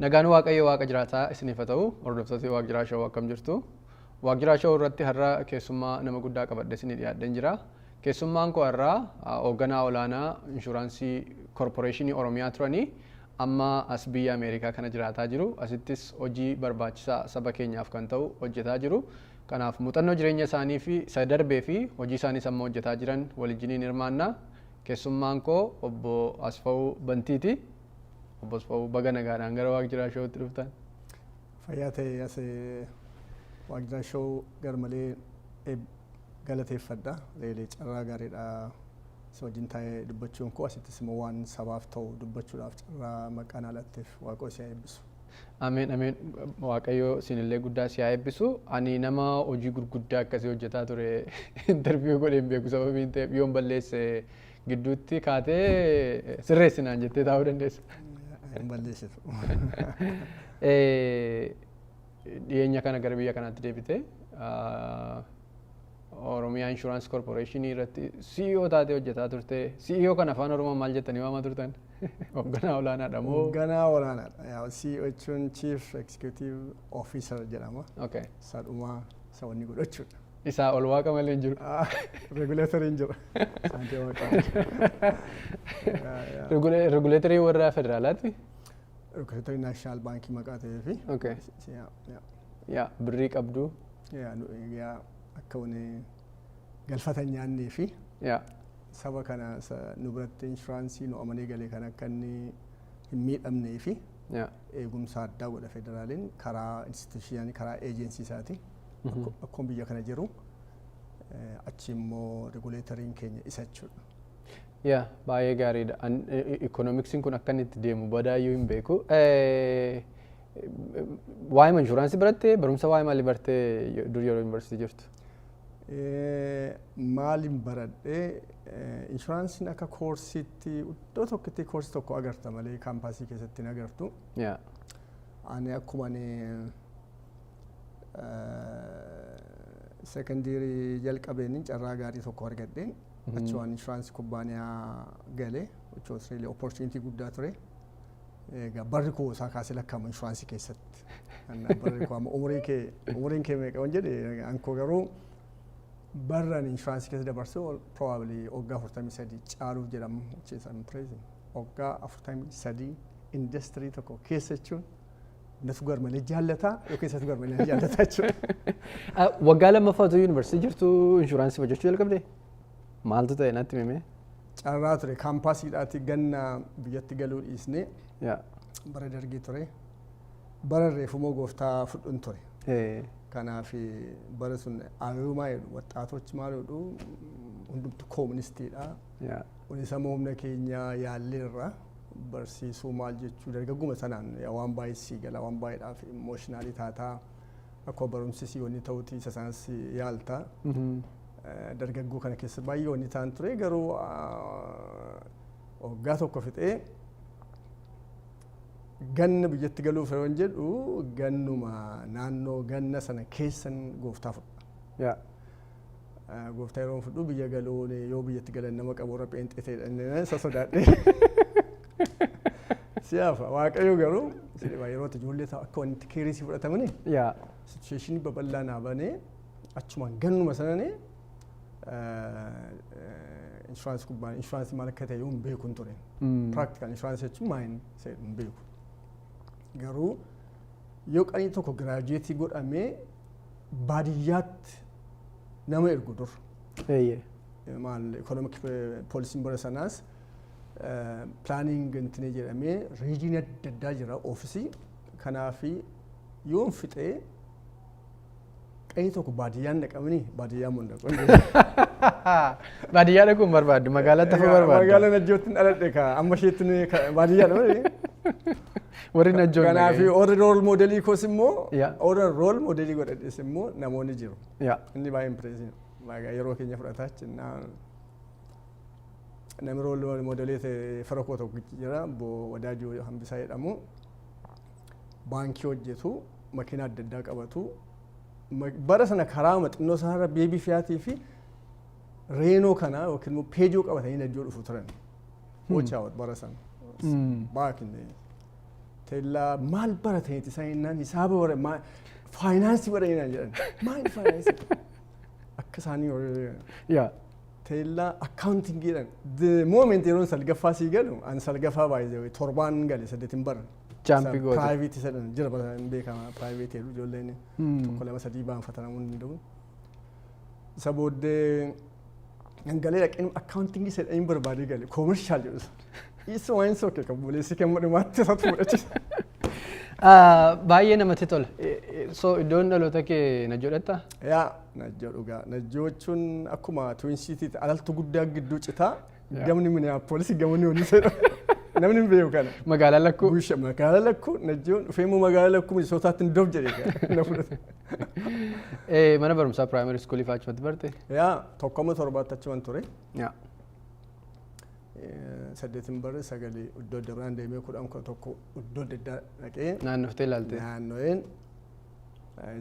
Nagaan waaqayyo waaqa jiraataa isiniif haa ta'u hordoftoota waaqa jiraashoo akkam jirtu. Waaqa jiraashoo irratti har'a keessummaa nama guddaa qabadde isinii dhiyaadheen jira. Keessummaan koo har'a hoogganaa olaanaa inshuraansii koorporeeshinii Oromiyaa turanii amma as biyya Ameerikaa kana jiraataa jiru. Asittis hojii barbaachisaa saba keenyaaf kan ta'u hojjetaa jiru. Kanaaf muuxannoo jireenya isaanii fi isa darbee fi hojii isaaniis amma hojjetaa jiran waliin hirmaannaa. Keessummaan koo obbo Asfaw Bantiiti. Obbo Asfaw baga nagaadhaan gara waaqa jiraashootti dhuftan. Fayyaa ta'e as waaqa jiraashoo garmalee galateeffadha. Leelee carraa gaariidha. Isa wajjin taa'ee dubbachuun koo asittis immoo waan sabaaf ta'u dubbachuudhaaf carraa maqaan alatteef waaqoo si haa eebbisu. Ameen ameen waaqayyo isinillee guddaa si haa eebbisu. Ani nama hojii gurguddaa akkasii hojjetaa ture interviyuu godheen beeku sababiin ta'eef yoon balleesse gidduutti kaatee sirreessinaan jettee taa'uu dandeessa. Balleessitu. Dhiyeenya kana gara biyya kanaatti deebite Oromiyaa Insurance Corporation irratti CEO taatee hojjetaa turte. CEO kan afaan Oromoo maal jettanii waamaa turtan? Hoogganaa olaanaadha moo? Hoogganaa olaanaadha. CEO jechuun Chief Executive Officer jedhama. Okay. Sadhumaa isa wanni godhachuudha. Isaa ol waaqa malee hin jiru. Regulatorii hin jiru. Regulatorii warra federaalaati? Regulatorii Naashinaal Baankii maqaa ta'ee fi. Okay. Yaa birrii qabdu. Yaa akka wani galfatan nyaannee fi saba kana nu biratti inshuraansii nu amanee galee kan akka inni hin miidhamnee fi eegumsa addaa godha federaaliin karaa instituushinii karaa eejensii isaati. Akkuma biyya kana jiru achi immoo reguleetoriin keenya isa jechuudha. Yaa baay'ee gaariidha. Ikoonomiksiin kun akka inni itti deemu badaayyuu hin beeku. Waa'ee inshuraansii barattee barumsa waa'ee maalii bartee dur yeroo yuunivarsiitii jirtu? Maaliin baradhee inshuraansiin akka koorsiitti iddoo tokkotti koorsii tokko agarta malee kaampaasii keessatti hin agartu. Ani akkuma sekondarii jalqabeen carraa gaarii tokko argadheen achi waan inshuraansii kubbaaniyaa galee jechuun opportunity guddaa ture. Barri koo isaa kaasee lakkaa'ama inshuraansii keessatti. Barri koo amma umuriin kee meeqa waan jedhe ankoo garuu barraan inshuraansii keessa dabarsee probably waggaa 43 caaluuf jedhamu jechuun waggaa 43 industirii tokko keessa jechuun natu garmalee jaallataa yookiin isatu garmalee jaallataa jechuudha. Waggaa lammaffaatu yuunivarsiitii jirtu inshuraansii hojjechuu jalqabde? Maaltu ta'e natti himee? Carraa ture kaampaasiidhaatti ganna biyyatti galuu dhiisnee bara dargii ture. Bara reefumoo gooftaa fudhuun ture. Kanaaf bara sun aayumaa jedhu waxaatochi maal jedhu hundumtu kooministiidha. Isa humna keenya yaalleerra barsiisuu maal jechuu dargagguma sanaan waan baay'ee sii gala waan baay'eedhaaf imooshinaali taataa akka barumsisii wanni ta'uutii isa sanas yaalta. Dargaggoo kana keessa baay'ee wanni ta'an ture garuu waggaa tokko fixee ganna biyyatti galuuf yoo jedhu gannuma naannoo ganna sana keessan gooftaa fudha. Gooftaa yeroo fudhu biyya galuun yoo biyyatti galan nama qabu warra pheenxee ta'edha isa sodaadhee. Siyaafa waaqayyo garuu yeroo ijoollee ta'u akka wanti keerisii fudhatamanii situeeshinii babal'aa naa banee achuma gannuma sananii inshuraansii kubbaan inshuraansii maal akka ta'e yoo hin beeku hin ture. Practical inshuraansii jechuun maal ta'e hin beeku. Garuu yoo qanii tokko giraajuweetii godhamee baadiyyaatti nama ergu dur. Maal ikonomik poolisiin bara sanaas pilaaniing intinee jedhamee riijinii adda addaa jira oofisii kanaaf yoon fixee qanii tokko baadiyyaan dhaqamanii baadiyyaa mun dhaqu. Baadiyyaa dhaquun barbaaddu magaalatti hafa barbaaddu. Magaalaa Najjootiin dhaladhe ka amma isheetti baadiyyaa dha. Warri Najjoon. Kanaaf warri rool moodelii koos immoo warra rool moodelii godhadhes immoo namoonni jiru. Inni baay'ee impireesiin yeroo keenya fudhataa jennaa namni rool moodelii fira koo tokko jira Wadaajoo Hambisaa jedhamu baankii hojjetu makiina adda addaa qabatu bara sana karaa xinnoo isaarra beebii fiyaatii fi reenoo kana yookiin immoo peejoo qabatanii Najjoo dhufu turan. Watch out bara sana. Baak in teellaa maal barateeti isaan innaan hisaaba bara faayinaansii baranaa jedhan maal faayinaansii akka isaanii yaa teellaa akkaawuntingiidhaan the moment yeroon salgaffaa sii galu an salgaffaa baay'ee torbaan gale saddeetiin bara jaampii goota private sadhan jira baratan beekama private jedhu ijoolleen tokko lama sadii baanfatanamu hin danda'u isa booddee galee dhaqeen akkaawuntingii sadhaniin barbaadee gale koomershaal jedhu isa waan sokke kan buleessi kan madhumaatti isatu fudhachisa. Baay'ee namatti tola. So iddoon dhaloota kee Najjoo dhattaa? Yaa Najjoo dhugaa. Najjoo jechuun akkuma Twin Citytti alaltu guddaa gidduu citaa gamni Minneapolis gamni Onniseedha. Namni hin beeku kana. Magaalaa lakkuu? Busha magaalaa lakkuu Najjoon dhufee immoo magaalaa lakkuu Minisootaatti hin doof jedhee na fudhate. Mana barumsaa primary schoolii fa'aa achumatti barte? Yaa tokkoma torbaatti achuman ture. Yaa. Saddeetiin bara sagalee iddoo adda biraan deemee kudhan kudha tokko iddoo adda addaa dhaqee. Naannoftee ilaalte? Naanno'een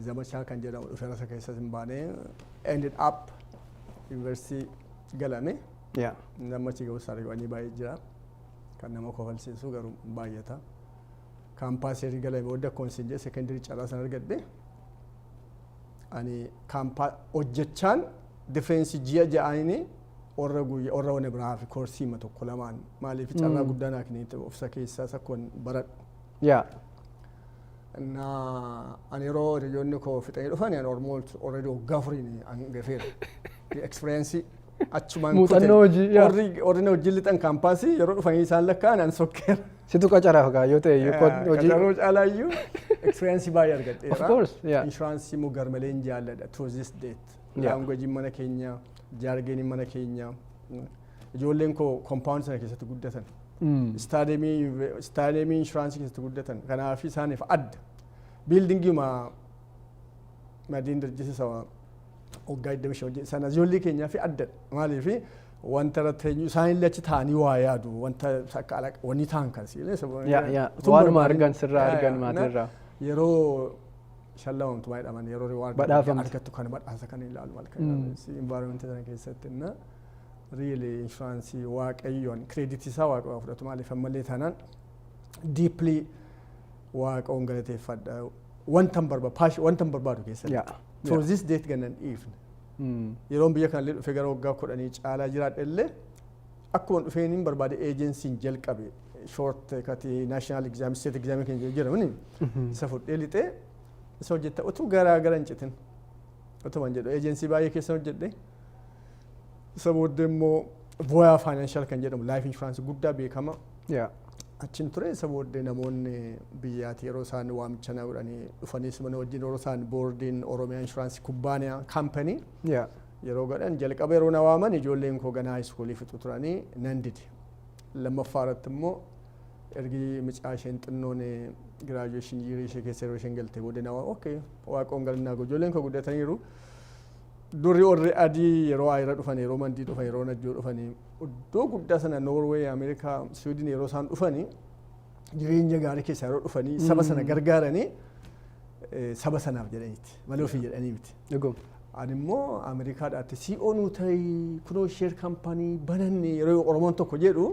Zamachaa kan jedhamu dhufee rasa keessas hin baanee ended up university galame. Yaa. Zamachi ga'u saariiwwanii baay'ee jira. Kan nama kofalsiisu garuu baay'ata. Kaampaasii galame booda koonsiin jedhe sekondarii caalaa sana argadhe. Ani hojjechaan difeensi ji'a ja'aanii warra wane biraa fi koorsii ma tokko lamaan maaliif carraa guddaa naa kenneeti ofisa keessaa sakkoon baradhu. Yaa. Ani yeroo hiriyoonni koo fixanii dhufan ani almost already waggaa afuriin gafeera. Experience achumaan muuxannoo hojii warri hojii lixan kaampaasii yeroo dhufanii isaan lakkaa'an an sokkeera. Situ qacaraaf gaa yoo ta'e hojii qacaroo caalaayyuu experience baay'ee argadheera. Of course, yeah. Insuraansii immoo garmalee hin jaalladha to this date. Laangojiin mana keenya, jaargeeniin mana keenya. Ijoolleen koo compound sana keessatti guddatan. Istaadiyeemii insuraansii keessatti guddatan. Kanaaf isaaniif adda. Biildingiima madiin darjisiisa waggaa 25 sana ijoollee keenyaa fi adda. Maaliif wanta irratti isaanillee achi taa'anii waa yaadu wanta wanni ta'an kan siilee. Waanuma argan sirraa argan maatirraa. Yeroo shallawamtu baay'eedhaman yeroo riwaardii argattu kan badhaasa kan ilaalu malkan environment sana keessatti na really insurance waaqayyoon credit isaa waaqa fudhatu maaliif ammallee taanaan deeply waaqoon galateeffadha wantan barbaadu keessatti so this date gannan dhiifne yeroon biyya kanallee dhufee gara waggaa 10 caalaa jiraadhe illee akkuma dhufeeniin barbaade eejensiin jalqabe short kati national exam state exam kan jedhamu isa fudhee lixee isa hojjetta utuu garaa hin citin utuma jedhu eejensii baay'ee keessa hojjedhe isa booddee immoo Voya Financial kan jedhamu life insurance guddaa beekama achin ture isa booddee namoonni biyyaati yeroo isaan waamicha na godhanii dhufaniis mana wajjin yeroo isaan boordiin Oromiyaa Insurance Kubbaaniyaa Company yeroo godhan jalqaba yeroo na waaman ijoolleen koo ganaa iskuulii fixu turanii nan dide lammaffaa irratti immoo ergi micaa isheen xinnoon graduation year ishee keessa yeroo isheen galte booddee na okay waaqoon galannaa ijoolleen koo guddataniiru durri warri adii yeroo ayira dhufan yeroo mandii dhufan yeroo najjoo dhufanii iddoo guddaa sana Norway Ameerikaa Sweden yeroo isaan dhufanii jireenya gaarii keessa yeroo dhufanii saba sana gargaaranii saba sanaaf jedhaniiti malee ofii jedhanii miti. Ani immoo Ameerikaadhaatti CEO nu ta'ii kunoo share company bananne yeroo Oromoon tokko jedhu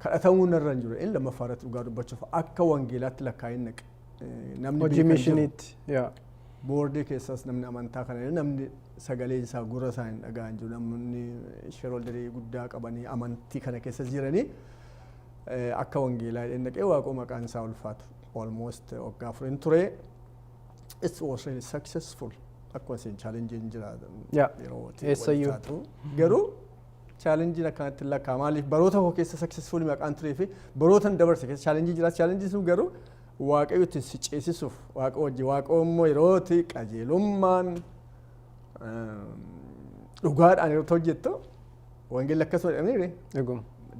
kadhatamuu narra hin jiru. Inni lammaffaa irratti dhugaa dubbachuuf akka wangeelaatti lakkaa'in naqe. Hojii mishiniitti. Boordii keessas namni amantaa kana namni sagalee isaa gurra isaa hin dhaga'an jiru. Namni shareholderii guddaa qabanii amantii kana keessa jiranii akka wangeelaa hin naqee waaqoo maqaan isaa ulfaatu. Almost waggaa afurin ture. It was really successful. Akkuma isin challenging jira. Eessayyuu. Garuu challenging akkanatti lakkaa maaliif baroota koo keessa successful maqaan turee fi barootan dabarse keessa challenging jira. Challenging sun garuu waaqayyotti si ceesisuuf waaqa wajjin waaqoo immoo yerooti qajeelummaan dhugaadhaan yeroo hojjettu wangeelli akkasuma jedhamee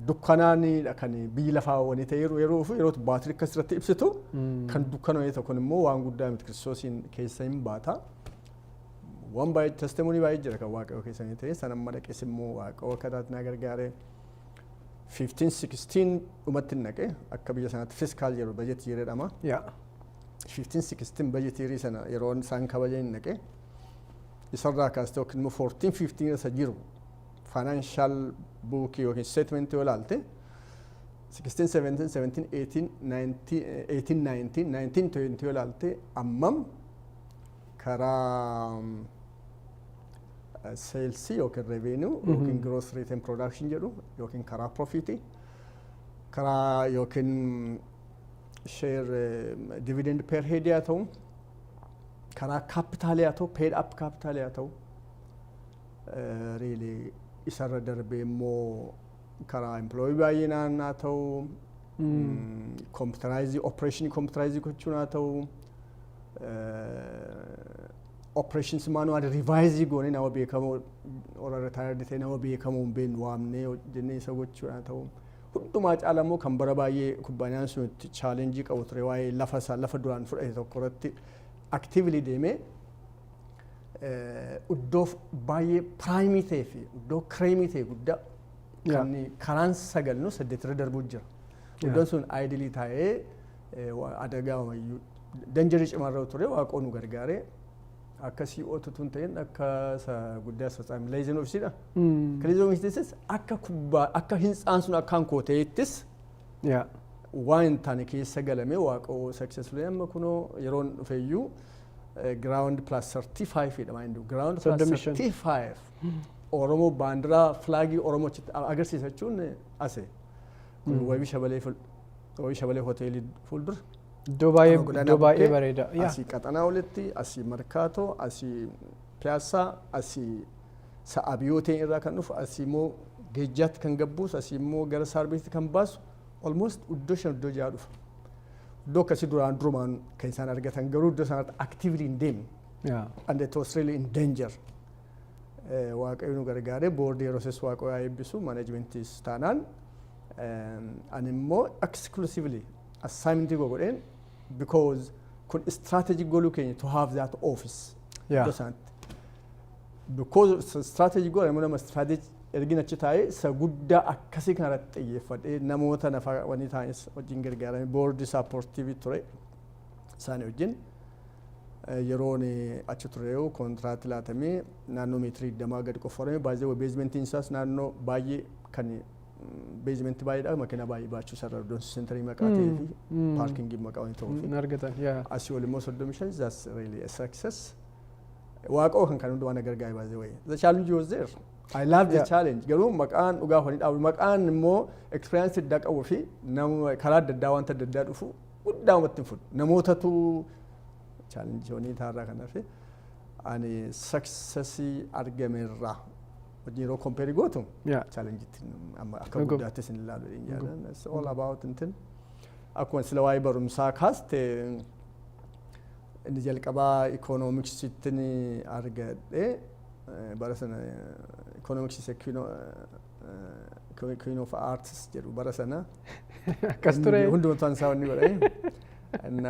dukkanaanidha kan biyyi lafaa wanii ta'e yeroo baatirii akkas irratti ibsitu kan dukkanoo tokko immoo waan guddaa miti kiristoosiin keessa hin baata. Waan baay'ee testimony baay'ee jira kan waaqayyoo keessanii ta'e sana madaqes immoo waaqayyoo kadaatti na gargaare 15-16 dhumatti naqe akka biyya sanaatti fiskaal yeroo bajetii jedhama. 15-16 bajetii sana yeroo isaan kabajan naqe isarraa kaastee yookiin immoo 14-15 isa jiru financial book yookiin statement yoo ilaalte 16, 17, 17, 18, 19, 19, 20 ilaalte ammam karaa seelsii yookiin revenue yookiin gross rate and production jedhu yookiin karaa profitii karaa yookiin share dividend per head yaa ta'u karaa capital yaa ta'u paid up capital yaa ta'u really isarra darbee immoo karaa employee baay'inaan haa ta'u computerizing operation computerizing gochuun haa ta'u operations manual revise goone nama beekamoo ora retired ta'e nama beekamoo hin waamnee jennee isa gochuun haa ta'u hundumaa caala immoo kan bara baay'ee kubbaaniyaan sun itti challenge qabu ture waa'ee lafa duraan fudhate tokko irratti actively deemee iddoo baay'ee prime ta'e fi iddoo creamy ta'e guddaa kan karaan 9 8 irra darbuu jira. Iddoon sun ideally taa'ee adagaa mayyuu danjarii cimarra ture waaqoo nu gargaaree akka CO'tu tun ta'een akka guddaa sassaamu leezin ofisidha. Leezin ofisis akka kubbaa akka hinsaan sun akkaan kooteettis waan hin taane keessa galamee waaqoo successfully amma kunoo yeroon dhufeeyyuu ground plus 35 jedhama inni ground plus 35 Oromoo baandiraa flaagii Oromoo agarsiisa jechuun ase kun wabii shabalee hoteelii fuuldura iddoo baay'ee bareeda asii qaxanaa olitti asii markaatoo asii piyaasaa asii sa'a biyooteen irraa kan dhufu asii immoo geejjaatti kan gabbuusu asii immoo gara saarbeetti kan baasu almost iddoo 5 iddoo 6 dhufa iddoo akkasii durumaan kan isaan argatan garuu iddoo sanatti actively hin deemne and it was really in danger. Waaqayyo nu gargaaree boordii yeroo ses waaqayyo haa eebbisu managementis taanaan ani immoo exclusively assignment godheen because kun strategic goal keenya to have that office because strategic goal nama strategic ergin achi taa'ee isa guddaa akkasii kanarratti xiyyeeffadhee namoota nafa wanii taa'anis wajjin gargaarame boordii supportive ture isaanii wajjin yeroon achi tureewu kontiraatti laatamee naannoo meetirii 20 gadi qofforame baay'ee beezmentiin isaas naannoo baay'ee kan beezmentii baay'eedha makiina baay'ee baachuu sarara iddoon sentarii maqaa ta'ee fi paarkingii maqaa wani ta'uu fi asii wal immoo 35 that's really a success waaqoo kan hundumaa na gargaare baay'ee the challenge was there I love the challenge garuu maqaan dhugaa honi dhaabu maqaan immoo experience adda qabu fi nama karaa adda addaa wanta adda addaa dhufu guddaa uumatti hin fudhu namootatu challenge honi taarraa kanaaf ani successii argameerraa wajjin yeroo compare gootu challenge ittiin amma akka guddaattis hin ilaalu hin jaallan it's all about intin akkuma sila waa'ee barumsaa kaaste inni jalqabaa economicsittin argadhe bara sana economics is a queen of arts jedhu bara sana akkas ture hunduma ta'an isaa wanni godhee እና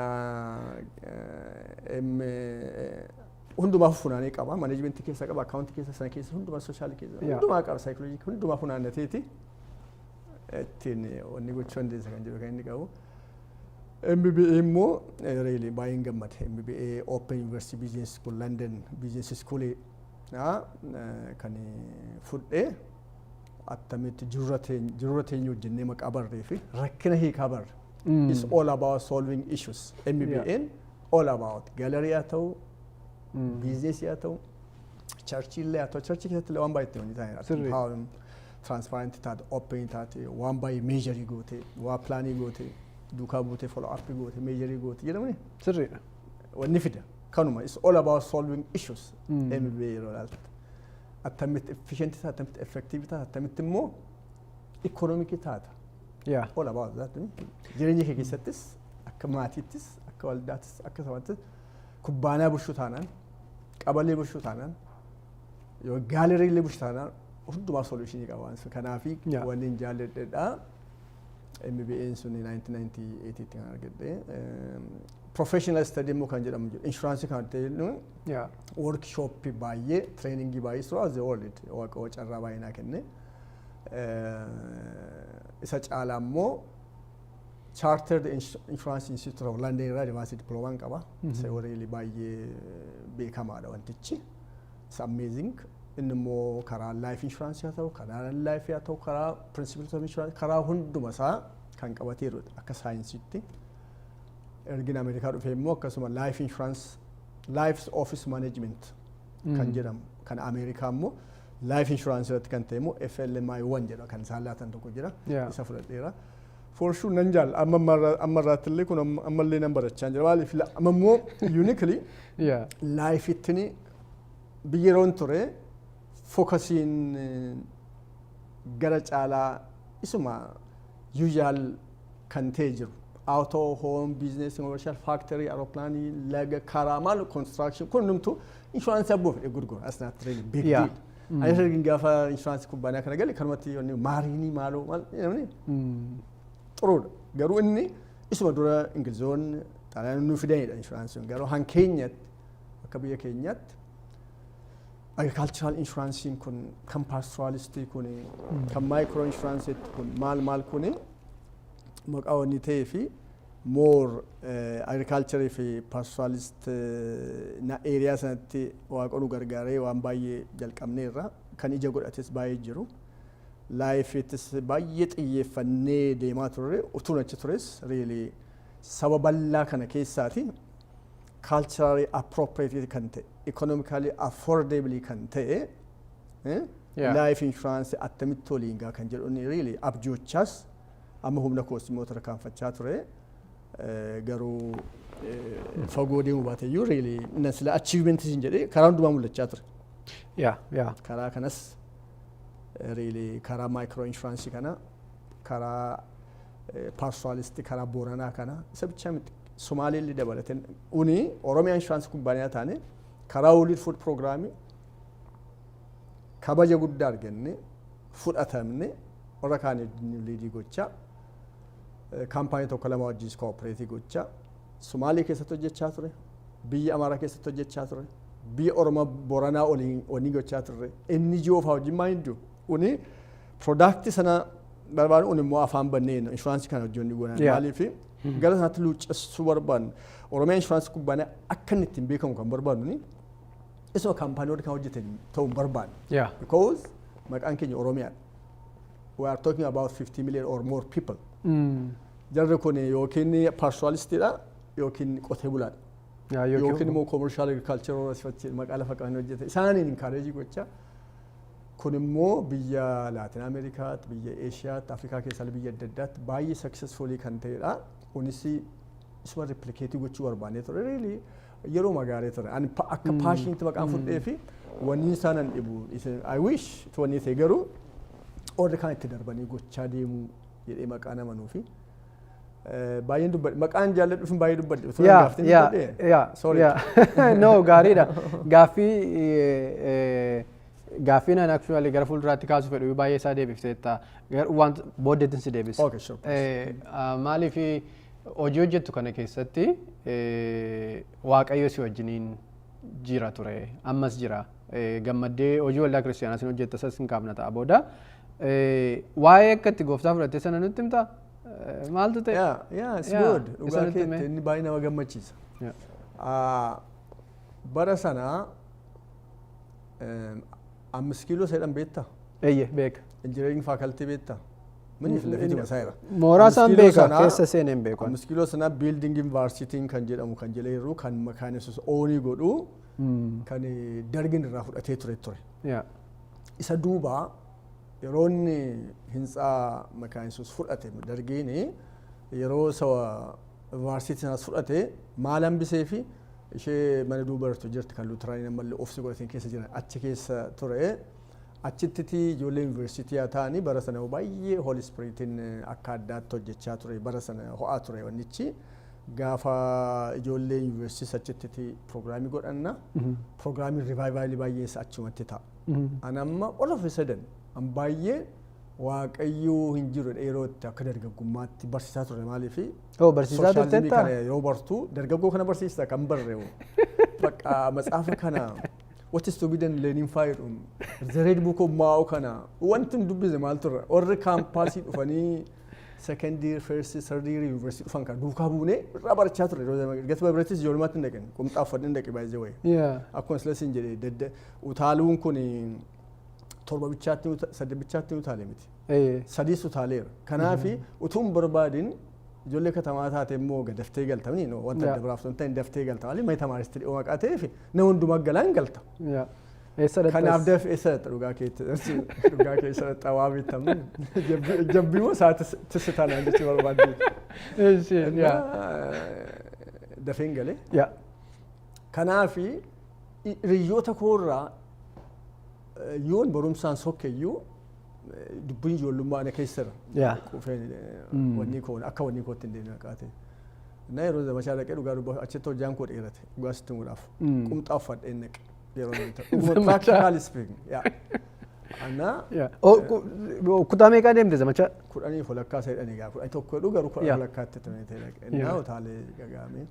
hundumaa funaanee qaba management keessa qaba account keessa sana keessa hundumaa social keessa hundumaa qaba psychology hundumaa funaannateeti ittiin wanni gochuu dandeessa kan jedhu kan inni qabu MBA immoo really baay'een gammade MBA Open University Business School London Business School kan fudhee attamitti jirura teenya hojjennee maqaa barree fi rakkina hiikaa barre it's all about solving issues MBA all about gallery yaa ta'u business yaa ta'u church illee yaa ta'u church keessatti illee waan baay'ee wani ta'e how transparent taate open taate waan baay'ee measure goote waa plan goote duukaa buute follow up goote measure goote jedhamani sirriidha wanni fida kanuma it's all about solving issues MBA yeroo ilaaltu attamitti efficient taate attamitti effective taate attamitti immoo economic taate all about that jireenya kee keessattis akka maatiittis akka waldaattis akka sabaattis kubbaanaa bulchuu taanaan qabalee bulchuu taanaan yoo gaalerii illee bulchuu taanaan hundumaa solutionii qaba waan kanaafi wanni hin jaalladheedha MBA'n sun 1998 tti kan argadhe professional study immoo kan jedhamu jiru insurance kan ta'e workshop baay'ee trainingii baay'ee throughout the world waaqoo carraa baay'ee naa kenne isa caalaa immoo chartered insurance institute of London irraa dimaasii diploomaan qaba isa really baay'ee beekamaadha wantichi it's amazing inni immoo karaa life insurance yaa ta'u karaa life yaa ta'u karaa principles of insurance karaa hunduma isaa kan qabateeru akka saayinsiitti. Ergin Ameerikaa dhufee immoo akkasuma life insurance, life office management kan jedhamu kan Ameerikaa immoo life insurance irratti kan ta'e immoo FLMI1 jedha kan isaan laatan tokko jira. Isa fudhadheera. For sure nan jaal amma irraattillee kun ammallee nan barachaa jira. Maaliif amma immoo uniquely life ittini biyyeroon ture fokasiin gara caalaa isuma usual kan ta'e jiru. Auto, home, business, commercial, factory, aeroplane, laga, karamal, construction, kun numtu insurance aboof gurgur. That's not really big deal. Ani ergin gaafa insurance kubbaanyaa kana galee kanumatti yoonni maarinii maaloo maal jedhamni xuruudha. Garuu inni isuma dura Ingilizoonni xalayaan nu fidanidha insurance. Garuu han keenyatti akka biyya keenyatti agricultural insurance kun kan pastoralistii kun kan micro insurance kun maal kun maqaa wanni ta'ee fi more agriculture fi pastoralist na area sanatti waaqonu gargaaree waan baay'ee jalqabneerra kan ija godhates baay'ee jiru. Life itis baay'ee xiyyeeffannee deemaa turre utuun achi tures really saba bal'aa kana keessaati culturally appropriate kan ta'e economically affordably kan ta'e life insurance attamitti waliin gaa kan jedhu really abjoochaas amma humna koostii motora kaanfachaa ture garuu fagoo deemuu baate iyyuu really nasila achievement hin jedhee karaa hundumaa mul'achaa ture. Karaa kanas really karaa micro insurance kana karaa pastoralist karaa Booranaa kana isa bicha miti Somaaleellee dabalateen uni Oromiyaa insurance kubbaaniyaa taane karaa World Food Programme kabaja guddaa arganne fudhatamne warra kaan liidii gochaa kaampaanii tokko lama wajjin kooperatii gochaa Somaalee keessatti hojjechaa ture, biyya Amaaraa keessatti hojjechaa ture, biyya Oromoo Booranaa waliin gochaa ture. Inni ji'oo fa'aa wajjin maal iddoo uni product sana barbaadu uni immoo afaan banneen insurance kana hojjenni goonaan maaliif gara sanatti luuccessuu barbaadnu Oromiyaa insurance kubbaaniyaa akka inni ittiin beekamu kan barbaadnu ni isoo kaampaanii kan hojjetan ta'uu barbaadnu. Because maqaan keenya Oromiyaadha. We are talking about 50 million or more people. Jarri kun yookiin pastoralistiidha yookiin qotee bulaadha. Yookiin immoo commercial agriculture maqaa lafa qaban hojjeta. Isaaniin encourage gochaa. Kun immoo biyya Latin Amerikaatti, biyya Eeshiyaatti, Afrikaa keessaa biyya adda addaatti baay'ee successfully kan ta'edha. Kunis isuma replicate gochuu barbaannee ture. Really yeroo magaalee ture. Ani akka passionate maqaan fudhee fi wanni isaanan dhibu. I wish wanni ta'e garuu order kan itti darbanii gochaa deemuu jedhee maqaa nama nuufi. Baay'een dubbadhe maqaan jaalladhu fi baay'ee dubbadhe. Sorry. No gaariidha. Gaaffii nan actually gara fuulduraatti kaasuu fedhu baay'ee isaa deebifteetta. Waan booddeetiin si deebisa. Okay, sure. Maaliif hojii hojjettu kana keessatti Waaqayyo si wajjiniin jira ture. Ammas jira. Gammaddee hojii waldaa kiristaanaa sin hojjetta sas hin qaabna ta'a booda. Waa'ee akka itti gooftaa fudhattee sana nutti himtaa? Maaltu ta'e? Yeah, it's good. Dhugaa keetti inni baay'ee nama gammachiisa. Bara sanaa 5 kiiloo seedhan beektaa? Eeyyee beeka. Engineering faculty beektaa? Miniif lafiti masaayira. Mooraa isaan beeka keessa seeneen beeku. 5 kiiloo sanaa building university kan jedhamu kan jedheeru kan makaanisus oonii godhu kan dargin irraa fudhatee ture. Isa duuba yeroo inni hintsaa makaanisus fudhate dargiin yeroo sawa university sanas fudhate maal hambisee fi ishee mana duubartu jirti kan Luuteraanii namallee oofisi godhateen keessa jiran achi keessa ture. Achitti ijoollee yuunivarsiitii haa ta'anii bara sana baay'ee Holy Spiritiin akka addaatti hojjechaa ture bara sana ho'aa ture wannichi gaafa ijoollee yuunivarsiitii achitti pirogiraamii godhanna pirogiraamii rivaayivalii baay'ees achumatti ta'a. Ani amma all of a sudden an baay'ee Waaqayyoo hin jiru yerootti akka dargaggummaatti barsiisaa ture maaliif barsiisaa turteetta yeroo bartu dargaggoo kana barsiista kan barreewu bakka matsaafa kana what is to be done learning fire the red book of Mao kana wanti dubbise maal turre warri kaampaasii dhufanii second year first third year university dhufan kan duukaa buunee irraa barachaa turre gati babirattis ijoolmaatti hin dhaqin qumxaaf fadhin dhaqi baay'ee wayi akkuma silasin jedhee utaaluun kun torba bichaatti sadde bichaatti utaalee miti sadii sutaaleera kanaafi utuun barbaadin ijoollee katamaa taate immoo daftee galtamni wanta adda biraaf sun ta'in daftee galtamali mai tamaaristi dhiyoo maqaa ta'eef nama hundumaa galaan galta. Kanaaf daf eessa dhugaa keessa xawaa bitamni jabbimoo isaa tisitaan jechuu barbaadde. Dafeen galee. Kanaafi hiriyoota koorraa yoon barumsaan sokkeyyuu dubbiin ijoollummaa ana keessara. Wanni koon akka wanni kootti hin deemne qaate. Na yeroo zamachaa dhaqee dhugaa dubbaa achitti hojjaan koo dheerate dhugaa sitti muraaf qumxaa uffadheen naqe. Practically speaking, kutaa meeqaa deemte zamacha? Kudhanii walakkaa sadii gaa kudhanii tokko dhuga kudhanii walakkaatti ta'e naa utaalee gagaame.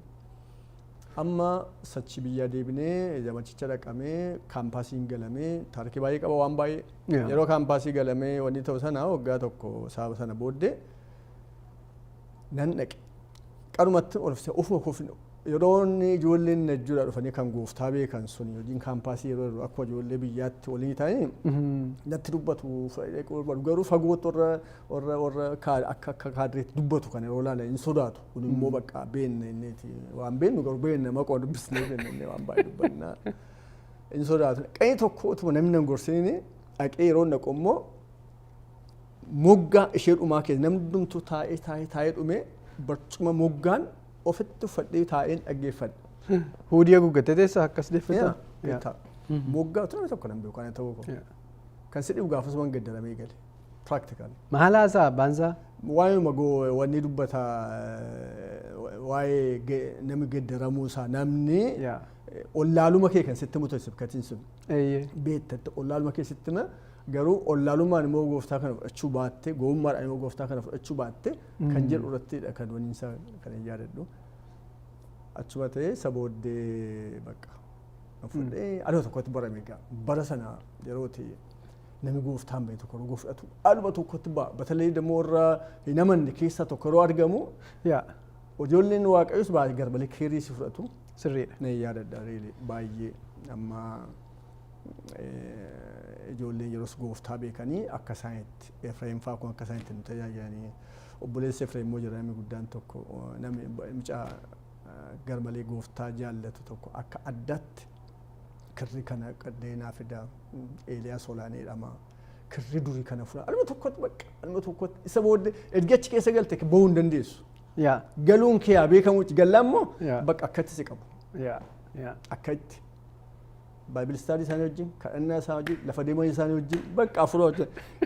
Amma sachi biyya deebinee zamachicha dhaqamee kaampaasiin galamee taarikii baay'ee qaba waan baay'ee yeroo kaampaasii galamee wanni ta'u sana waggaa tokko saaba sana booddee nan dhaqe qarumatti ofuma kofne yeroo ijoolleen najjuudha dhufanii kan gooftaa beekan sun hojiin kaampaasii yeroo akka ijoollee biyyaatti waliin ta'anii natti dubbatu garuu fagootti warra akka kaadireetti dubbatu kan yeroo ilaalan hin sodaatu kun immoo bakka beenne inneeti waan beennu garuu beenne maqaa dubbisnee beenne waan baay'ee dubbannaa hin sodaatu qe'ee tokko utuma namni nan gorsiini dhaqee yeroo naqu immoo moggaa ishee dhumaa keessa namni hundumtuu taa'ee dhume barcuma moggaan ofitti uffadhee taa'een dhaggeeffadha. Huudii haguuggattee teessa akkas deeffata? Moggaa ture tokko nan beeku kan ta'uu qabu. Kan si dhibu gaafas waan gaddaramee gale. Practical. Maal haasaa baansaa? Waa'ee magoo wanni dubbata waa'ee namni gaddaramuu isaa namni ollaaluma kee kan sitti mutu sibkatiin sun. Beektatti ollaaluma kee sitti ma garuu ollaalummaan immoo gooftaa kana fudhachuu baatte gowwummaadhaan immoo gooftaa kana fudhachuu baatte kan jedhu irrattidha kan wanni isaa kan hin yaadadhu. Achuma ta'ee sabooddee bakka fudhee adoo tokkotti barame egaa bara sana yerooti namni gooftaan bahe tokko yeroo fudhatu aduma tokkotti ba'a batalee immoo warra hin amanne keessaa tokko yeroo argamu ijoolleen waaqayyoos baay'ee garmalee keerii si fudhatu. Sirriidha. Na yaadadha baay'ee amma ijoolleen yeroo gooftaa beekanii akka isaaniitti Efreem fa'aa kun akka isaaniitti nu tajaajilanii obboleessi Efreem immoo jira namni guddaan tokko namni mucaa garmalee gooftaa jaallatu tokko akka addaatti kirri kana qaddeenaa fida Eeliyaas Olaanee jedhama kirri durii kana fudhaa aluma tokkotti bakka aluma tokkotti isa booddee ergachi keessa galte bahuu hin dandeessu. Galuun kee haa beekamuuti gallaan immoo bakka akkatti si qabu. Akkatti. Bible study isaanii wajjin kadhannaa isaa wajjin lafa deemanii isaanii wajjin bakka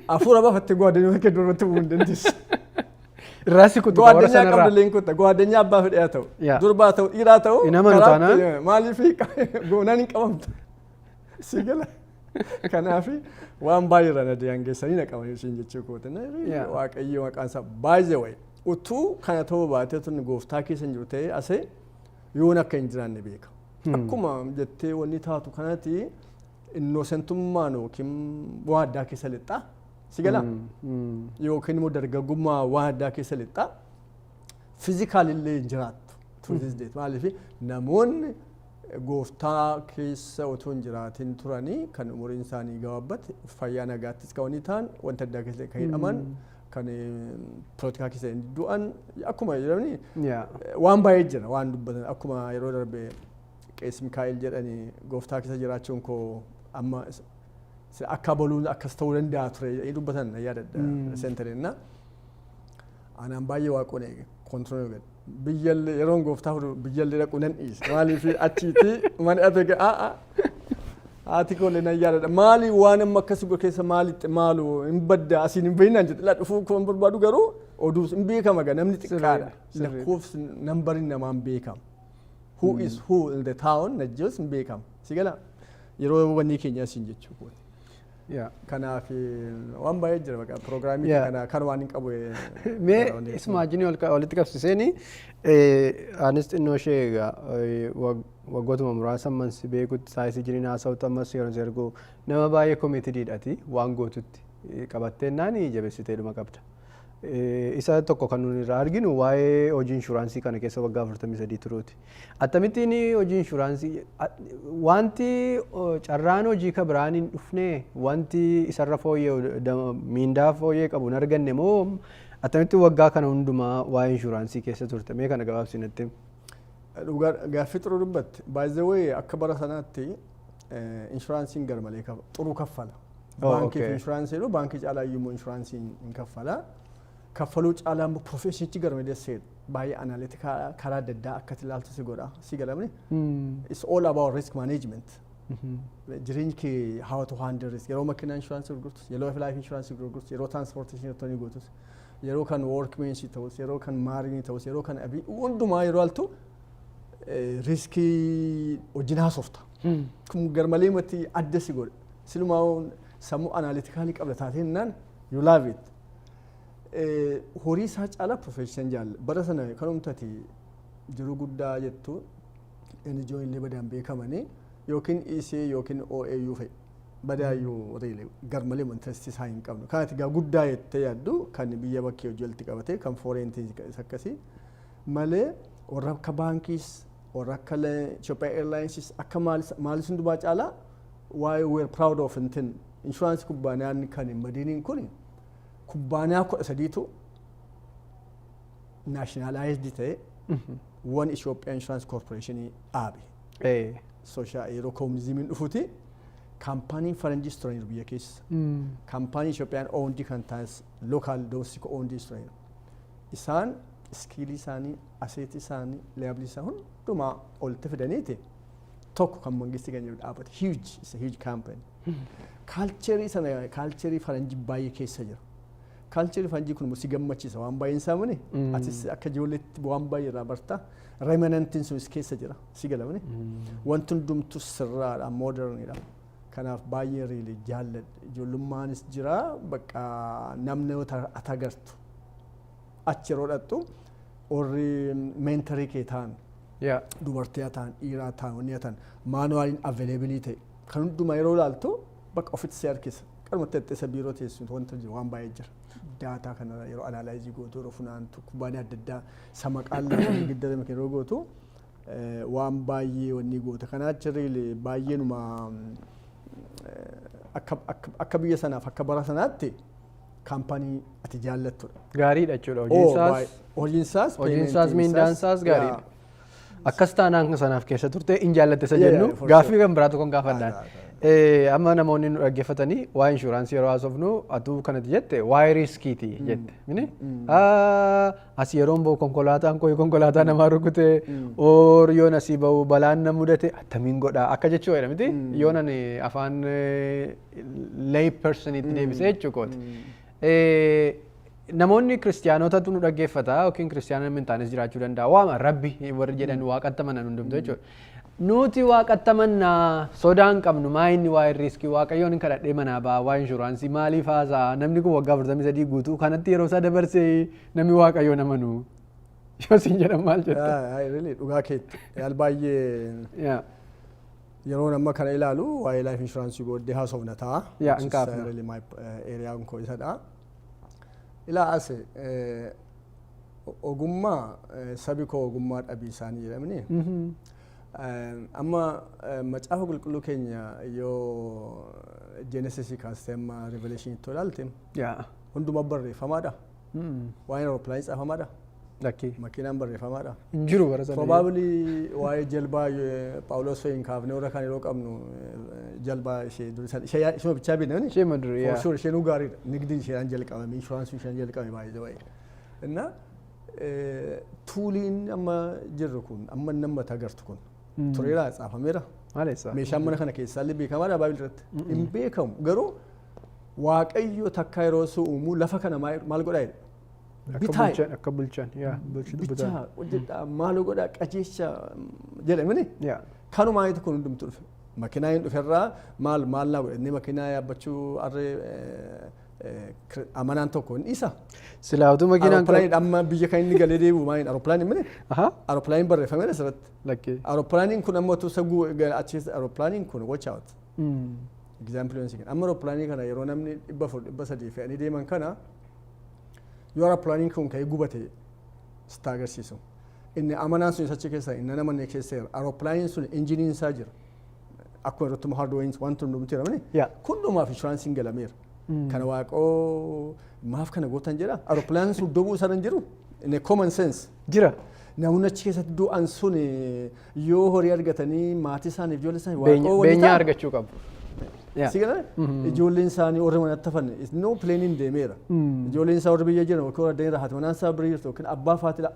afuura baafattee gwaadanii akka duratti bu'uu hin dandeessu. Irraasi kutu gwaadanii qabdaleen kutta gwaadanii abbaa fedhee haa ta'u durbaa ta'u dhiiraa ta'u karaatti maaliif goonaan hin qabamtu si gala kanaafi waan baay'ee irra nadiyaan geessanii naqamanii isin jechuu koote waaqayyo maqaan isaa baay'ee wayi utuu kana ta'uu baatee tun gooftaa keessa hin jiru ta'ee asee yoon akka hin jiraanne beeka. Akkuma jettee wanni taatu kanatti innosentummaan yookiin waan addaa keessa lixxaa si gala yookiin immoo dargaggummaa waan addaa keessa lixxaa fiizikaalillee hin jiraattu turizdeet maaliif namoonni gooftaa keessa otoo hin jiraatin turanii kan umuriin isaanii gabaabbate fayyaa nagaattis qabanii ta'an wanta addaa keessa kan hidhaman kan polotikaa keessa hin du'an akkuma jedhamni waan baay'ee jira waan dubbatan akkuma yeroo darbe Qees Mikaa'el jedhanii gooftaa keessa jiraachuun koo amma akka baluun akkas ta'uu danda'a ture dubbatan yaadadha seenterenna anaan baay'ee waaqoon eege kontirool biyyallee yeroon gooftaa fudhu biyyallee dhaquu nan dhiise maaliif achiiti mana ate haati koollee nan yaadadha maali waan amma akkas keessa maalitti maalu hin badda asiin hin bahinaan jedhe dhufuu koon barbaadu garuu oduus hin beekama gaa namni xiqqaadha lakkoofsi nambariin namaan beekama. Who is who in the town najjus hin beekama si gala yeroo wanni keenya asiin jechuu kanaaf waan baay'ee jira bakka piroograamii kana kan waan hin qabu mee ismaajinii walitti qabsiiseeni anis xinnoo ishee egaa waggootuma muraasa ammas beekutti saayisii jiriin haasa'utti ammas yeroo ergu nama baay'ee koomitiidhaati waan gootutti qabatteennaan jabeessiteedhuma qabda isa tokko kan nuti irraa arginu waa'ee hojii inshuraansii kana keessa waggaa 43 turuuti. Akkamittiin hojii inshuraansii wanti carraan hojii ka biraan hin dhufne wanti isarra fooyyee miindaa fooyyee qabu hin arganne moo akkamittiin waggaa kana hundumaa waa'ee inshuraansii keessa turte mee kana gabaabsinatti? Gaaffii xuruu dubbatte. By the way akka bara sanaatti inshuraansiin garmalee xuruu kaffala. Baankii fi inshuraansii jedhu baankii caalaa iyyuu inshuraansiin hin kaffala. Kaffaluu caalaa immoo profeeshinichi garmalee seetu baay'ee analytikaa karaa adda addaa akkatti ilaaltu si godha si galamne. It's all about risk management. Jireenyi kee how to handle risk yeroo makiinaa inshuraansii gurgurtus yeroo life inshuraansii gurgurtus yeroo transportation irratti gootus yeroo kan workmanship ta'us yeroo kan maarinii ta'us yeroo kan abii hundumaa yeroo altu riskii wajjin haasofta. Kun garmalee matti adda si godha. Silumaa sammuu analytikaalii qabda taateen naan you love it. Horii isaa caalaa profession jaalla. Bara sana kanumtati jiru guddaa jettu NGO illee badaan beekamanii yookiin ECA yookiin OAU fa'i badaayyuu reelee garmalee interest isaa hin qabnu. Kanatti gaa guddaa jettee yaaddu kan biyya bakkee hojii walitti qabate kan foreign akkasii malee warra akka baankiis warra akka Ethiopia Airlines akka maalis hundumaa caalaa why we are proud of intin insurance kubbaaniyaan kan hin badiniin kun kubbaaniyaa 13tu nationalized ta'e one Ethiopia Insurance Corporation dhaabe. Social yeroo communismiin dhufuti kaampaaniin faranjii turan biyya keessa. Kaampaanii Ethiopian owned kan taas local domestic owned turan. Isaan iskiilii isaanii, aseetii isaanii, liability isaanii hundumaa olitti fidaniiti tokko kan mangistii kan jedhu dhaabate huge, it's a huge company. Culture sana culture faranjii baay'ee keessa jira. Culture faranjii kun si gammachiisa waan baay'een isaa muni atis akka ijoolleetti waan baay'ee irraa barta remanantiin sun keessa jira si galamani wanti hundumtu sirraadha modernidha. Kanaaf baay'ee riili jaalladha ijoollummaanis jira bakka namni ati agartu achi yeroo dhattu warri meentarii kee ta'an dubartii ta'an dhiiraa ta'an wanni ta'an maanuwaaliin availabilii ta'e kan hundumaa yeroo ilaaltu bakka ofitti si harkisa qarmatti ittisa biiroo teessuutu wanta jiru waan baay'ee jira. Daataa kana yeroo analyze gootu yeroo funaantu kubbaanii adda addaa sama qaallaa giddara makin yeroo gootu waan baay'ee wanni goota. Kanaachi riili baay'eenuma akka biyya sanaaf akka bara sanaatti kaampaanii ati jaallattudha. Gaariidha jechuudha hojiinsaas miindaansaas gaariidha. Akkas taanaan sanaaf keessa turte in jaallatte isa jennu gaaffii kan biraa tokkoon gaafadhaan. Amma namoonni nu dhaggeeffatanii waa'ee inshuraansii yeroo haasofnu atuu kanatti jette waa'ee riskiiti jette. As yeroon bahu konkolaataan konkolaataa namaa rukute or yoon asii bahu balaan na mudate attamiin godha akka jechuu jedha miti yoon ani afaan lay personiitti deebisee jechuu kooti. Namoonni kiristiyaanotatu nu dhaggeeffata yookiin kiristiyaanonni hin taanes jiraachuu danda'a. Waama rabbi warri jedhan waaqatti amanan hundumtu jechuudha. Nuti waaqatti amannaa sodaan qabnu maa inni waa'ee riskii waaqayyoon hin kadhadhee manaa ba'a waa'ee inshuraansii maaliif haasa'a namni kun waggaa 43 guutuu kanatti yeroo isaa dabarsee namni waaqayyoon amanu yoo siin jedhan maal jetta? Dhugaa keetti yaal baay'ee yeroo nama kana ilaalu waa'ee life insuraansii booddee haasofna ta'a. Hin kaafna. Eeriyaan koo isadha. Ilaa ase ogummaa sabi koo ogummaa dhabii isaanii jedhamni. Amma macaafa qulqulluu keenya yoo Genesis kaastee amma Revelation itti ilaalte hundumaa barreeffamaadha. Waa'een aeroplaanii caafamaadha. Makiinaan barreeffamaadha. Jiru bara sana. Probably waa'ee jalbaa Phaawulos fa'iin kaafnee warra kan yeroo qabnu jalbaa ishee ishee bichaa beeknani. Ishee madurii yaa. Isheen gaariidha. Nigdiin isheen jalqabame inshuraansii isheen jalqabame baay'ee baay'ee. Inna tuuliin amma jirru kun amma nama agartu kun tureeraa caafameera. Meeshaan mana kana keessaa illee beekamaadha Baabil irratti. Hin beekamu garuu Waaqayyo takka yeroo su uumuu lafa kana maal godhaa jedha. Akka bulchan bichaa hojjedhaa maal godhaa qajeelcha jedhamini. Kanumaanitu kun hundumtu dhufe. Makiinaa hin dhuferraa maal naa godha inni makiinaa yaabbachuu arree amanaan tokko hin dhiisa. Silaatu makiinaan kun amma biyya kan inni galee deebi'u maaliin aeroplaaniin mini? Aeroplaaniin barreeffameera asirratti. Aeroplaaniin kun ammoo tu saguu achiis aeroplaaniin kun watch out. Example yoon siin amma aeroplaanii kana yeroo namni 400 fe'anii deeman kana yoo aeroplaaniin kun ka'ee gubate sitti agarsiisu. Inni amanaan sun isachi keessa inni nama ne keessa aeroplaaniin sun injiniin isaa jira. Akkuma irratti hardware wanti hundumti jiramani kundumaaf inshuraansiin galameera. Kana waaqoo maaf kana gootan jedha aeroplaaniin sun dobuu isaa hin jiru inni common sense jira. Namoonni achi keessatti du'an sun yoo horii argatanii maatii isaaniif ijoollee isaanii waaqoo beenyaa argachuu qabu. Sigala ijoolleen isaanii warri manatti hafan no planiin deemeera. Ijoolleen isaa warri biyya jiran yookiin warra deemeera haati manaan isaa biraa jirtu yookiin abbaa faatila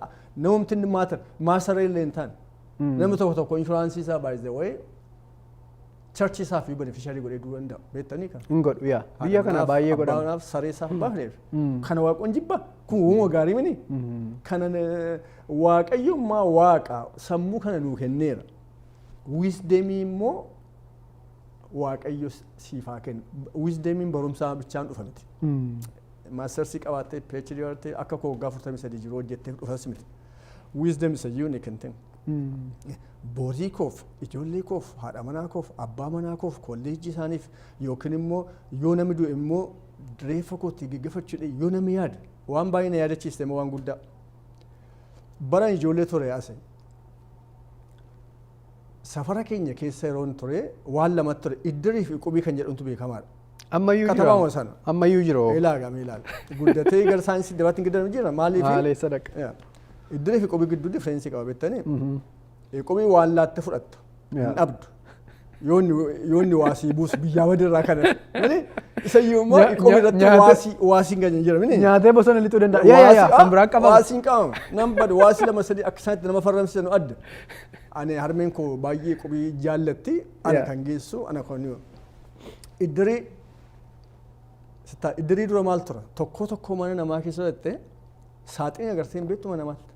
namumti inni maatan maasaree illee hin taane. Namni tokko inshuraansii isaa by the way charchi isaa fi beneficiarii godhee du'uu danda'a beektanii kan. Hin godhu yaa biyya kana baay'ee godhama. Abbaanaaf saree isaa hin baafneef. Kana waaqoon jibba kun uumama gaarii mini. Kana waaqayyummaa waaqa sammuu kana nuu kenneera. Wisdemii immoo waaqayyo siifaa kenna. Wisdemiin barumsaa bichaan dhufa miti. Maastersii qabaattee PhD godhattee akka koo waggaa 43 jiru hojjettee dhufas miti. Wisdom is a unique thing. Boorii koof, ijoollee koof, haadha manaa koof, abbaa manaa koof, kolleejjii isaaniif yookiin immoo yoo namni du'e immoo reeffa kootti geggeeffachuudhaan yoo namni yaada waan baay'ee na yaadachiiste immoo waan guddaa. Bara ijoollee ture yaase. Safara keenya keessa yeroo ture waan lamatti ture iddirii fi qubii kan jedhamtu beekamaadha. Ammayyuu jira. Katabaama sana. Ammayyuu jira. Ilaaga. Guddatee gara saayinsii dabaatti hin giddamu jira maaliif? Maalee sadaqa. Iddirii fi qubii gidduu differensi qaba beektanii. Qubii waan laatte fudhatta. Hin dhabdu. Yoonni waasii buusu biyyaa wadirraa kana. Isayyuu immoo qubii irratti waasiin ganya jira mini. Nyaatee bosona lixuu danda'a. Yaa kan biraa qabama. Waasiin qabama. Nam badu waasii lama sadii akka isaanitti nama farramsiisan adda. Ani harmeen koo baay'ee qubii jaallatti ana kan geessu ana kan iddirii dura maal tura tokko mana namaa keessa jettee saaxinii agartee hin beektu mana namaatti.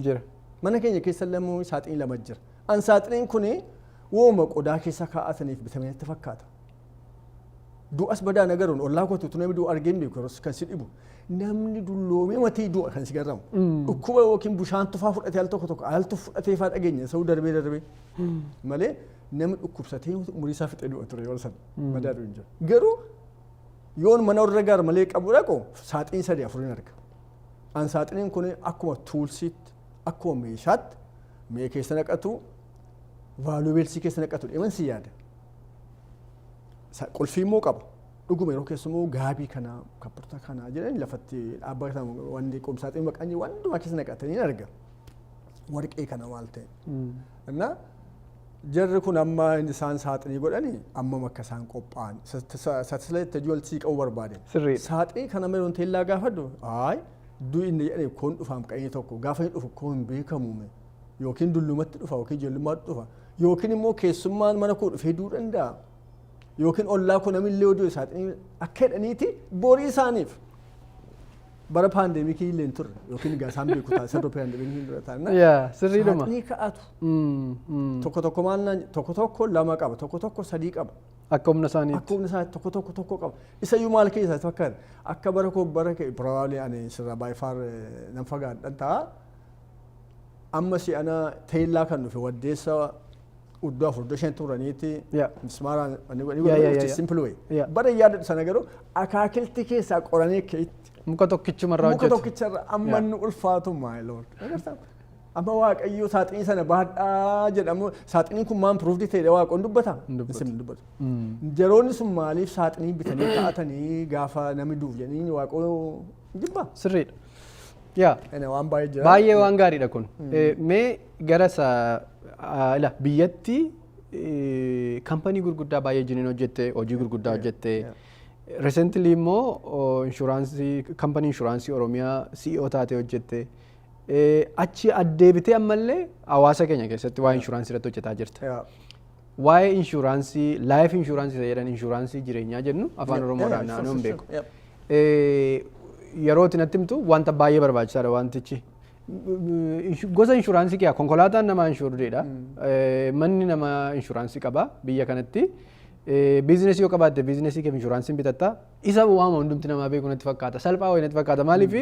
Jira. Mana keenya keessa lamuu saaxinii lama jira. An saaxiniin kun wooma qodaa keessa kaa'ataniif bitamee itti fakkaata. Du'as badaa nagaruun ollaa kootu tu namni du'u argeen beeku kan si dhibu. Namni dulloomee matii du'a kan si garramu. Dhukkuba yookiin bushaan tufaa fudhatee al tokko altu fudhatee faa dhageenya sa'uu darbee malee namni dhukkubsatee umurii isaa fixee du'a ture yoo san badaa du'u hin jiru. Garuu yoon mana warra gaar malee qabu dhaqo saaxinii 3-4 arga. An saaxiniin kun akkuma tuulsiitti akkuma meeshaatti mee keessa naqatu vaaluubeelsii keessa naqatu dhiman si yaada. Qulfii immoo qaba. Dhuguma yeroo keessumoo gaabii kana kappurtaa kana jedhanii lafatti dhaabbatan wanti qomsaaxiin maqanii wantumaa keessa naqatanii arga. Warqee kana maal ta'e. Innaa jarri kun amma isaan saaxinii godhanii amma akka isaan qophaa'an satileetti ijoollee qabu barbaade. Saaxinii kana meeruun teellaa gaafadhu du'i inni jedhee koon dhufaam qa'ee tokko gaafa inni dhufu koon beekamu yookiin dullumatti dhufa yookiin ijoollummaatti dhufa yookiin immoo keessummaan mana koo dhufee du'uu danda'a. Yookiin ollaa kun namillee oduu saaxinii akka jedhaniiti borii isaaniif bara paandeemikii illee hin turre yookiin isaan beeku taasisa paandeemikii dura taa'an. Sirriidhuma. Saaxinii ka'atu. Tokko maal naan tokko lama qaba tokko 3 qaba. Akka humna isaaniitti. Akka humna isaaniitti tokko qaba. Isayyuu maal keessaa fakkaata akka bara koo bara probably ani sirra baay'ifar nan fagaadhan ta'a. Amma si ana teellaa kan dhufe waddeessa uddoo 45 turaniiti mismaaraan ni simple way. Bara yaada sana garuu akaakilti keessaa qoranii keetti. Muka tokkichumarraa hojjetu. Muka tokkicharraa amma nu ulfaatu my lord. Amma waaqayyoo saaxinii sana baadhaa jedhamu saaxiniin kun maan pruufdi ta'edha waaqoon dubbata. Dubbatu. Jeroonni sun maaliif saaxinii bitanii kaa'atanii gaafa namni du'u jedhanii waaqoo jibba. Sirriidha. Yaa. Waan baay'ee jira. Baay'ee waan gaariidha kun. Mee gara biyyatti kaampanii gurguddaa baay'ee jiniin hojjette hojii gurguddaa hojjette. Recently immoo kaampanii inshuraansii Oromiyaa CEO taatee hojjette. Achi addeebitee ammallee hawaasa keenya keessatti waa'ee inshuraansii irratti hojjetaa jirta. Waa'ee inshuraansii laayif inshuraansii isa jedhan inshuraansii jireenyaa jennu afaan Oromoodhaan naannoo hin beeku. Yeroo itti natti himtu wanta baay'ee barbaachisaadha wantichi. Gosa inshuraansii keessaa konkolaataan nama inshuurdeedha. Manni nama inshuraansii qaba biyya kanatti. Biizinesii yoo qabaatte biizinesii keef inshuraansiin bitatta. Isa waama hundumti namaa beeku natti fakkaata. Salphaa wayii natti fakkaata. Maaliif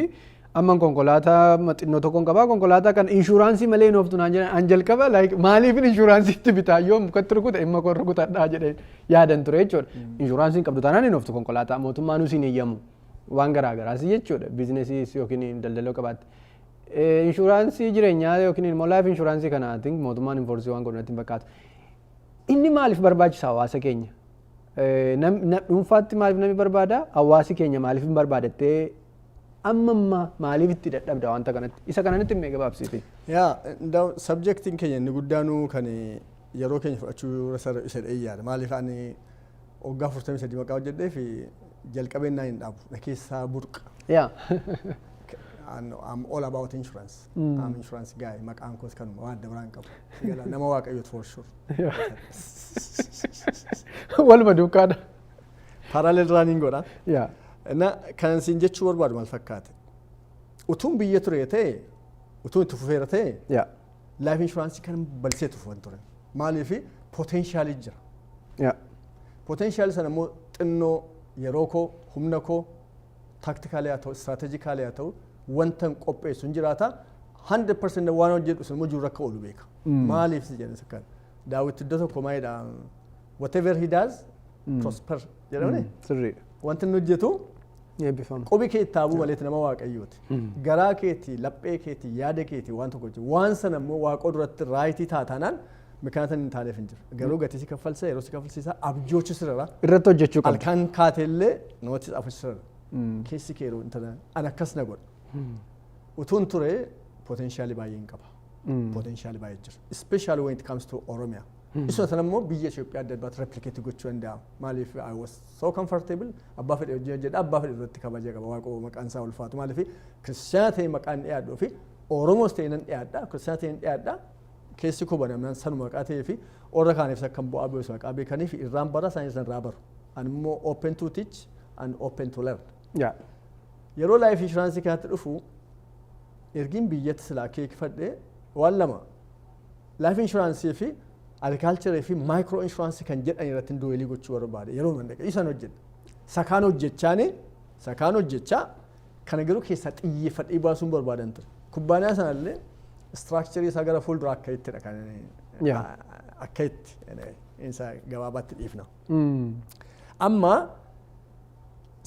amman konkolaataa xinnoo tokkoon qabaa konkolaataa kan inshuraansii malee hin ooftu naan jedhan an jalqaba maaliif inshuraansiitti bitaa yoo mukatti rukuta dhimma koo rukutadhaa jedhee yaadan ture jechuudha. Inshuraansiin qabdu taanaan hin ooftu konkolaataa mootummaan nuus hin eeyyamu. waan garaa garaas jechuudha biizinesii yookiin daldaloo qabaatte. Inshuraansii jireenyaa yookiin immoo laayif inshuraansii kanaatiin mootummaan inforsii waan godhatti hin fakkaatu. Inni maaliif barbaachisa hawaasa keenya? Dhuunfaatti maaliif namni barbaada? Hawaasi keenya maaliif hin barbaadattee amma maaliif itti dadhabda wanta kanatti? Isa kanatti hin gabaabsiiti. Yaa sabjektiin keenya inni guddaanuu kan yeroo keenya fudhachuu isa dheeyyaadha. Maaliif ani waggaa 43 maqaa hojjedhee fi jalqabeen naa hin dhaabu. Na keessaa burqa. I'm all about insurance. I'm insurance guy. Maqaan koos kanuma waan dabraan qabu. Nama waaqayyooti for sure. Waluma duukaadha. Parallel running godha. Na kan siin jechuu barbaadu maal fakkaate? Utuun biyya ture ta'e, utuun itti fufeera ta'e, life insurance kan balsee tufan ture. Maaliif potential jira. Potential sana immoo xinnoo yeroo koo, humna koo, tactically haa ta'u, strategically haa ta'u, wanta qopheessu hin jiraata 100% waan hojjedhu sun immoo jiru akka oolu beeka. Maaliif si jedhan sakkaan daawwitti iddoo tokko maalidha whatever he does prosper jedhamne sirrii wanti inni hojjetu qubi kee taabuu malee nama waaqayyooti. Garaa keetii, laphee keetii, yaada keetii waan tokko hojjetu waan sana immoo waaqoo duratti raayitii taataanaan mikaantan hin taaneef hin jiru. Garuu gatii si kaffalsa yeroo si kaffalsiisa abjoochi sirra irratti hojjechuu qaba. Halkan kaateellee namatti afur keessi kee yeroo intana an akkas na godha. Utuun ture potentially baay'een qaba. Potentially baay'ee jira. Especially when it comes to Oromia. Isuma sana immoo biyya Itoophiyaa adda addaatti replicate gochuu danda'ama. Maaliif I was so comfortable abbaa fedhe hojii hojjedha abbaa fedhe irratti kabaja qaba waaqoo maqaan isaa ulfaatu maaliif kiristaana ta'e maqaan dhiyaadhuu fi Oromoos ta'e nan dhiyaadha kiristaana ta'e nan dhiyaadha keessi koo banamnaan sanuma maqaa ta'ee fi warra kaaniif akkan bu'aa beekus maqaa beekanii fi irraan bara isaanis irraa baru. Ani immoo open to teach and open to learn. Yeroo life insurance kanatti dhufu ergiin biyyatti silaa keekifadhe waan lama life insurance fi agriculture fi micro insurance kan jedhan irratti duweelii gochuu barbaade yeroo mandaqe isan hojjedha. Sakaan hojjechaa kana garuu keessaa xiyyeeffadhee baasuun barbaadan ture. Kubbaanaa sanallee structure isaa gara fuuldura akka ittidha kan akka itti isa gabaabaatti dhiifna. Amma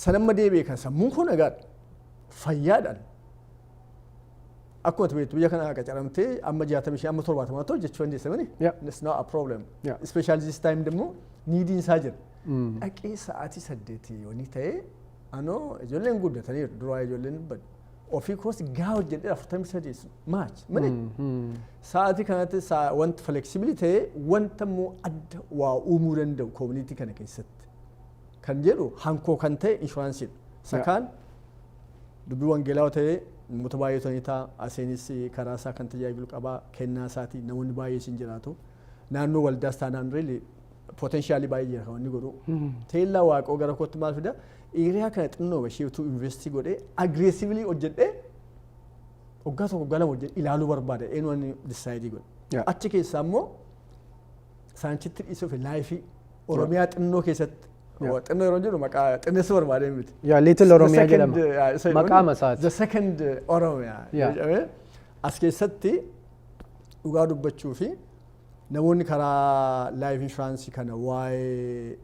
sanamma deebi'ee kan sammuun koo nagaadha. Fayyaadhaan akkuma beektu biyya kana qacaramtee amma 65 amma 70 ta'u jechuu dandeessamani. It's not a problem. Especially this time demmoo niidiin isaa jira. Dhaqee sa'aatii 8 yoonii ta'ee anoo ijoolleen guddataniiru duraa ijoolleen ofii koos gaa hojjedhee 48 maach malee sa'aatii kanatti wanti flexibility ta'ee wanta immoo adda waa uumuu danda'u community kana keessatti kan jedhu hankoo kan ta'e inshuraansiidha. Sakaan dubbii wangeelaa ta'ee namoota baay'atanii ta'a aseenis karaa isaa kan tajaajilu qabaa kennaa isaatii namoonni baay'ee siin jiraatu naannoo waldaas taanaan reeli potentially baay'ee jira kan inni godhu teellaa waaqoo gara kootti maal fida eeriyaa kana xinnoo basheetu investii godhee aggressively hojjedhee waggaa tokko waggaa lama hojjedhee ilaaluu barbaada eenyu ani decide godhe achi keessaa immoo saanchitti dhiisuuf laayifii Oromiyaa xinnoo keessatti xinnoo yeroo jedhu maqaa xinneessu barbaadee miti. Little Oromiyaa jedhama. Maqaa masaati. The second Oromiyaa. As keessatti dhugaa dubbachuu fi namoonni karaa life insurance kana waa'ee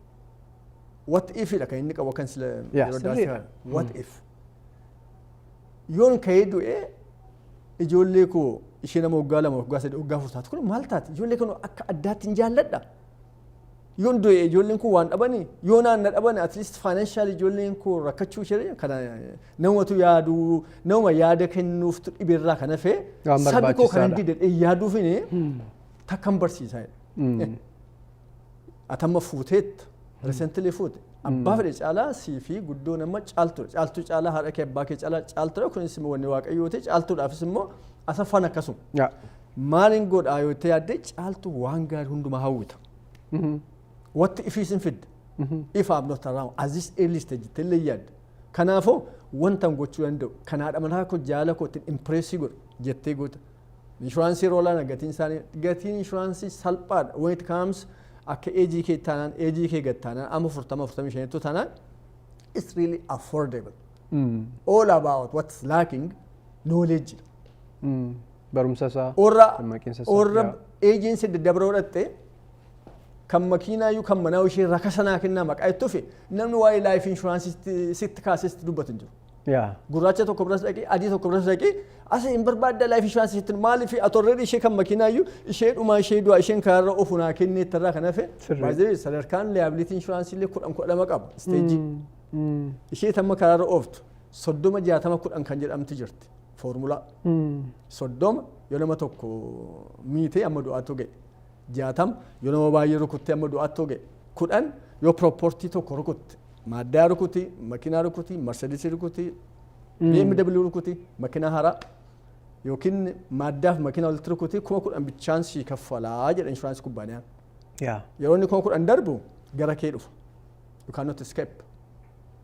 what if dha kan inni qabu kan sila yeroo daasisaa what if yoon ka'ee du'ee ijoollee koo ishee nama waggaa lama waggaa sadii waggaa afur taatu kun maal taati ijoollee kun akka addaatti hin jaalladha. Yoon du'e ijoolleen kun waan dhabanii yoo naan na dhabani at least financial ijoolleen kun rakkachuu ishee kana namatu yaadu nama yaada kennuuf dhibeerraa kana fee sabi koo kan dide yaaduuf ni takkan barsiisaa. Atamma fuuteet recently fuute abbaa fedhe caalaa sii fi guddoo nama caaltu caalaa haadha kee abbaa kee caaltu kunis immoo wanni waaqayyooti caaltuudhaafis immoo asaffaan akkasuma maaliin godhaa yoo ta'e yaadde caaltu waan gaarii hundumaa hawwita. What if he's in fit? If I'm not around at this early stage, tell you. Kanafo one time go to endo. Kanada manako jala ko tin impress you jette good. Insurance rola na getting insurance salpad when it comes akka AGK tanan AGK gattanan amu furtama mission to tanan it's really affordable. All about what's lacking knowledge. Barumsa sa orra agency de dabrodatte kan makiinaa iyyuu kan manaa ishee rakasanaa kennaa maqaa itti dhufe namni waa'ee laayif inshuraansii sitti kaasee dubbatu hin jiru. Gurraacha tokko biras dhaqee adii tokko biras dhaqee as hin barbaadda laayif inshuraansii sitti maaliif atorreedhi ishee kan makiinaa iyyuu ishee dhumaa ishee du'a isheen karaarra ofu naa kennee irraa kan hafe baay'ee sadarkaan liyaabilitii inshuraansii illee 10 qaba isteejii. Ishee tamma karaarra ooftu 30-60-10 kan jedhamti jirti foormulaa. 30 yoo nama tokko miitee amma du'aatu ga'e. 60 yoo nama baay'ee rukuttee amma du'aatu ga'e. 10 yoo proportii tokko rukutte. Maaddaa rukutii, makiinaa rukutii, marsadisii rukutii, BMW rukutii, makiinaa haaraa yookiin maaddaaf makiinaa walitti rukutii 10,000 bichaan sii kaffalaa jedha inshuraansii kubbaaniyaan. Yeroo inni 10,000 darbu gara kee dhufa. You cannot escape.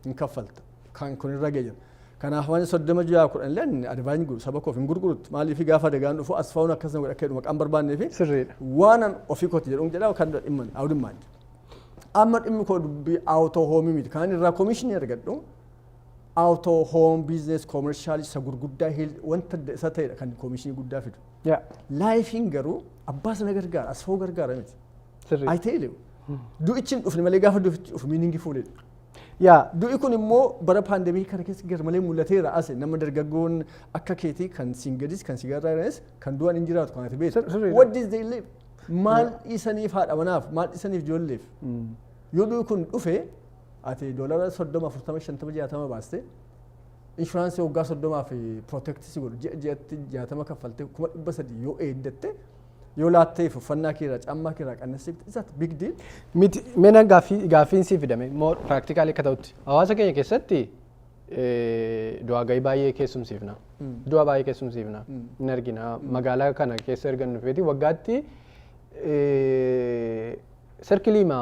Hin kaffalta. Kan kun irra ga'e jira. Kanaaf waan 36 illee advaayin guru saba koof hin gurgurutti maaliif gaafa dagaan dhufu asfaawun akkasuma godha akka maqaan barbaannee fi waan ofii kooti jedhuun jedhaa kan dhimma awdummaan. Amma dhimmi koo dubbii auto home miti kan irraa komishinii argadhu auto home business commercial isa gurguddaa wanta isa ta'edha kan komishinii guddaa fidu. Laayifiin garuu abbaa sana gargaara asfaa'u gargaara miti. Ayi ta'e du'ichin dhufne malee gaafa dhufu miiningi fuudhedha. Du'i kun immoo bara paandemii kana keessa garmalee mul'ateera ase nama dargaggoon akka keetii kan singadis kan sigaarraa jiranis kan du'an hin jiraatu kan ati beektu. What does they live? Maal isaniif haadha manaaf maal isaniif ijoolleef yoo du'i kun dhufe ati $30 40 50 60 baaste inshuraansii waggaa 30 fi protectisi godhu ji'atti 60 kaffalte 300 yoo eegdatte yoo laattee uffannaa keerraa caammaa keerraa qannasiifte isaati big deal. Miti mena gaaffiin sii fidame moo practically akka ta'utti hawaasa keenya keessatti du'a gahii baay'ee keessumsiifna. Du'a baay'ee keessumsiifna. Hin argina magaalaa kana keessa erga dhufeeti waggaatti serkiliima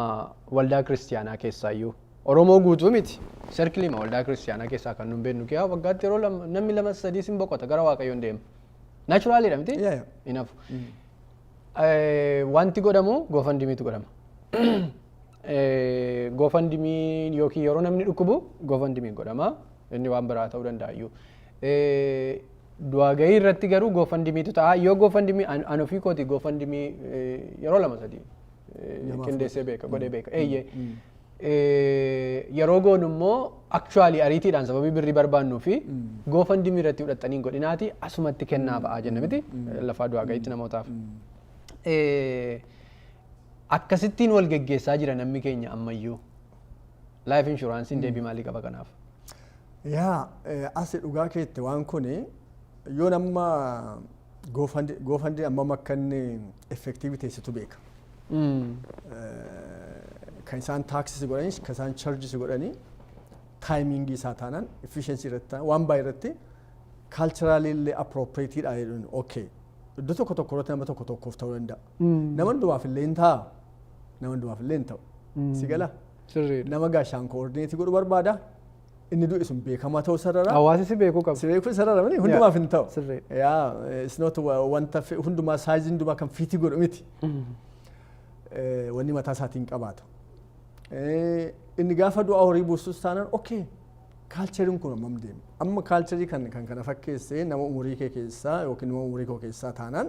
waldaa kiristiyaanaa keessaayyuu Oromoo guutuu miti serkiliima waldaa kiristiyaanaa keessaa kan nun beeknu kee waggaatti yeroo namni 2-3 sin boqota gara Waaqayyoon deema. Naachuraaliidha miti? Enough. Wanti godhamu goofandimiitu godhama. Goofandimii yookiin yeroo namni dhukkubu goofandimiin godhama. Inni waan biraa ta'uu danda'ayyuu. Du'a gahii irratti garuu goofandimiitu ta'a. Yoo goofandimii an ofii kooti goofandimii yeroo 2-3 qindeessee beeka godhee beeka. Yeroo goonu immoo actually ariitiidhaan sababii birrii barbaannuu fi goofandimii irratti fudhatanii godhinaati asumatti kennaa ba'aa jenna miti lafaa du'a gahiitti namootaaf. Akkasittiin wal geggeessaa jira namni keenya ammayyuu. Life insuransiin deebii maalii qaba kanaaf? Asi dhugaa keetti waan kuni yoo nama goofandi amma akka inni effektiivii teessitu beeka. Kan isaan taaksisi godhanii kan isaan charjisi godhanii taayimingii isaa taanaan efficiency irratti waan baay'ee irratti culturally illee appropriateedha jedhuun okay. Iddoo tokko irratti nama tokkoof ta'uu danda'a. Nama hundumaaf illee hin ta'a. Nama hundumaaf illee hin ta'u. Si gala? Nama gaashaan koordineetii godhu barbaada. Inni du'i sun beekamaa ta'uu sarara. Hawaasi si beekuu qabu. Si beekuu sarara miti hundumaaf hin ta'u. It's not wanta hundumaa saayizii hundumaa kan fiitii godhu miti. Wanni mataa isaatiin qabaatu. Inni gaafa du'a horii buusus taanaan okay. Kaalcheriin kun ammam deema. Amma kaalcherii kan kana fakkeessee nama umurii kee keessaa yookiin nama umurii koo keessaa taanaan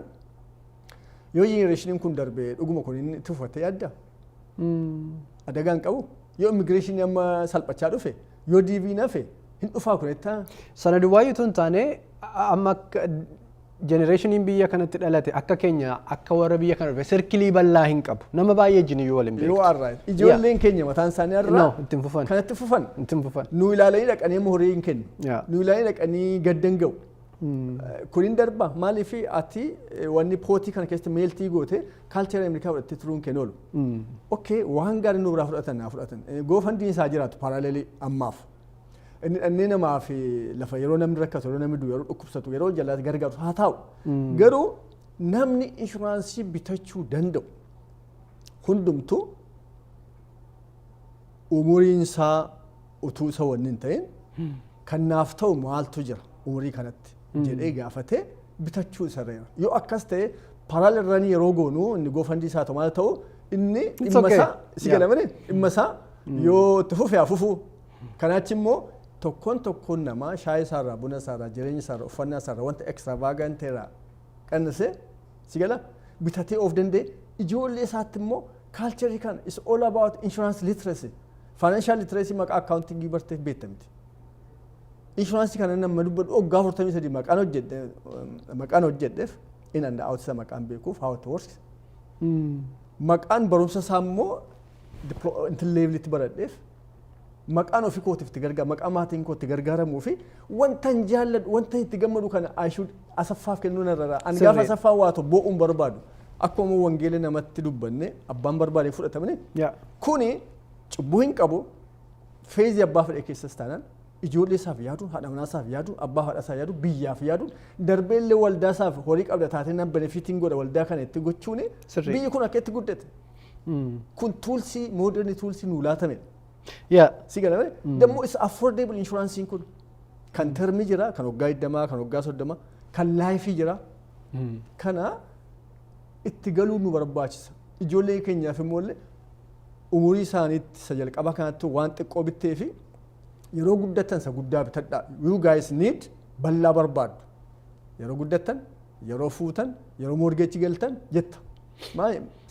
yoo jenereeshiniin kun darbee dhuguma kun inni itti uffatee adda. Adagaan qabu. Yoo immigireeshinii amma salphachaa dhufe yoo diiviin hafe hin dhufaa kun itti. Sana duwwaayyuu tun taane amma jenereeshiniin biyya kanatti dhalate akka keenya akka warra biyya kana dhufe sirkilii bal'aa hin qabu. Nama baay'ee jini yoo waliin beeku. Yoo arraa ijoolleen keenya mataan isaanii arraa. No, ittiin fufan. Kanatti fufan. Ittiin fufan. Nu ilaalanii dhaqanii horii hin kennu. Nu ilaalanii dhaqanii gaddan ga'u. Kun hin darba maaliif ati wanni pootii kana keessatti meeltii goote kaalcheera Ameerikaa fudhattee turuun kennu oolu. Okay, waan gaarii nu biraa fudhatan naa fudhatan. Goofandiin isaa jiraatu paraalelii ammaaf. Inni namaa fi lafa yeroo namni rakkatu yeroo namni du'u yeroo dhukkubsatu yeroo jalaatti gargaaru haa ta'u. Garuu namni inshuraansii bitachuu danda'u hundumtuu umuriin isaa utuu isa wanni hin ta'in kan naaf ta'u maaltu jira umurii kanatti jedhee gaafatee bitachuu isarra. Yoo akkas ta'e paraalelii yeroo goonu inni goofandii isaa ta'u maal ta'u inni dhimma isaa si galamanii dhimma isaa yoo itti fufe haa fufu. Kanaachi immoo tokkoon namaa shaayii isaarraa buna isaarraa jireenya isaarraa uffannaa isaarraa wanta extravaganteerraa qannasee si gala bitatee of danda'e ijoollee isaatti immoo culture kan is all about insurance literacy financial literacy maqaa accounting bartee beektamti insurance kan nama dubbadhu oggaa 43 maqaan hojjedheef in and out isa maqaan beekuuf how it works maqaan barumsa isaa immoo intin leevelitti baradheef maqaan ofii kootiif itti gargaara maqaa maatiin kootti gargaaramuu fi wanta hin jaalladhu wanta itti gammadu kana asaffaaf kennuu narraa ani gaafa asaffaa waa tokko bo'uun barbaadu akkuma wangeela namatti dubbanne abbaan barbaade fudhatamne kuni cubbuu hin qabu feezii abbaa fedhe keessas taanaan ijoollee isaaf yaadu haadha manaa isaaf yaadu abbaa haadha isaa yaadu biyyaaf yaadu darbeellee waldaa isaaf horii qabda taatee nan benefitiin godha waldaa kana itti gochuun biyyi kun akka itti guddate kun tuulsii mooderni tuulsii nuu laatame si galame dammoo is affordable insurance kun kan termi jira kan waggaa 20 kan waggaa 30 kan laayifii jira kana itti galuu nu barbaachisa ijoollee keenyaaf immoo umurii isaaniitti isa jalqaba kanatti waan xiqqoo bittee fi yeroo guddatan isa guddaa bitadhaa you guys need bal'aa barbaadu yeroo guddatan yeroo fuutan yeroo morgeechi galtan jetta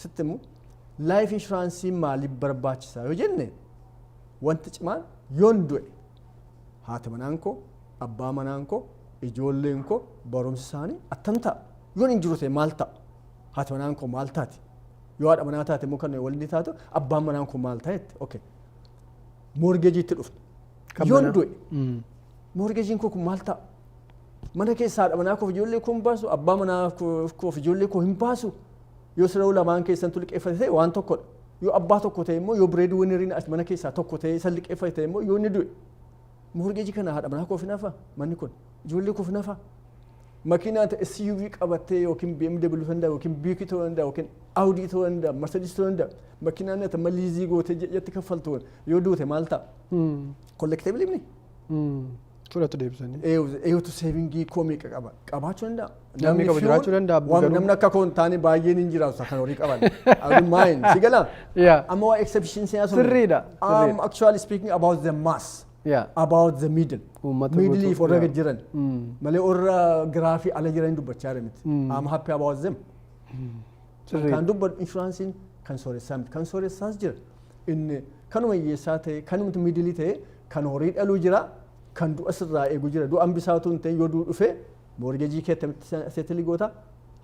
sitti immoo life insurance maaliif barbaachisa yoo jenne wanti cimaan yoon du'e haati manaan koo abbaa manaan koo ijoolleen koo barumsi isaanii attam ta'a yoon hin jiru ta'e maal ta'a haati manaan koo maal taati yoo haadha manaa taate immoo kan waldi taatu abbaan manaan koo maal ta'etti okay morgeejiitti dhufna yoon du'e morgeejiin koo kun maal ta'a mana keessa haadha manaa koo ijoollee koo hin baasu abbaa manaa koo ijoollee koo hin baasu yoo siree lamaan keessantu liqeeffate ta'e waan tokkodha yoo abbaa tokko ta'e immoo yoo bireed winiriin mana keessaa tokko ta'e isa liqeeffate ta'e immoo yoo inni du'e morgeejii kana haadha manaa koo fi nafa manni kun ijoollee koo fi nafa makiinaa ta'e SUV qabattee yookiin BMW ta'uu danda'a yookiin Buick ta'uu danda'a yookiin Audi ta'uu danda'a Mercedes ta'uu danda'a makiinaa ta'e maliizii gootee jetti kaffaltu yoo duute maal ta'a collectible ni fudhatu deebisanii eeyyatu seevingii koo meeqa qaba qabaachuu danda'a namni qaba jiraachuu danda'a namni akka koon taane baay'een hin jiraatu kan horii qaban I mind si gala amma waa exception siyaa sirriidha I'm actually speaking about the mass about the middle if warra gad jiran malee warra giraafii ala jiran dubbachaa jira miti I'm happy about them kan dubbatu insuransiin kan sooressaa miti kan sooressaas jira inni kanuma hiyyeessaa ta'e kanuma middle ta'e kan horii dhaluu jira kan du'a sirraa eegu jira du'aan bisaatu hin ta'e yoo du'u dhufe morgeejii kee attamitti seetilii goota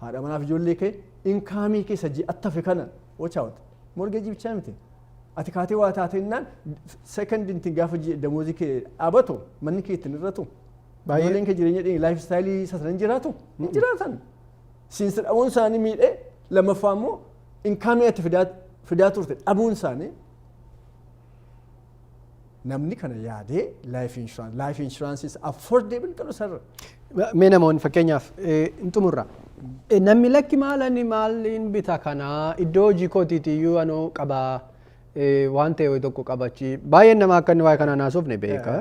haadha manaaf ijoollee kee inkaamii keessa ji'attafe kana wachaawata morgeejii bichaa miti ati kaatee waa taatennaan sekondinti gaafa damoozii kee dhaabatu manni kee ittiin irratu ijoolleen kee jireenya dheeni laayif istaayilii sasanan jiraatu hin jiraatan siinsa dhabuun isaanii miidhee lammaffaa immoo inkaamii ati fidaa turte dhabuun isaanii namni kana yaadee life insurance is affordable kan usarra mee namoonni fakkeenyaaf hin xumurra namni lakki maaliin bita kana iddoo hojii kootiitii iyyuu anoo qabaa waan ta'e tokko qabachi baay'een nama akka inni waa'ee kanaa naasofne beeka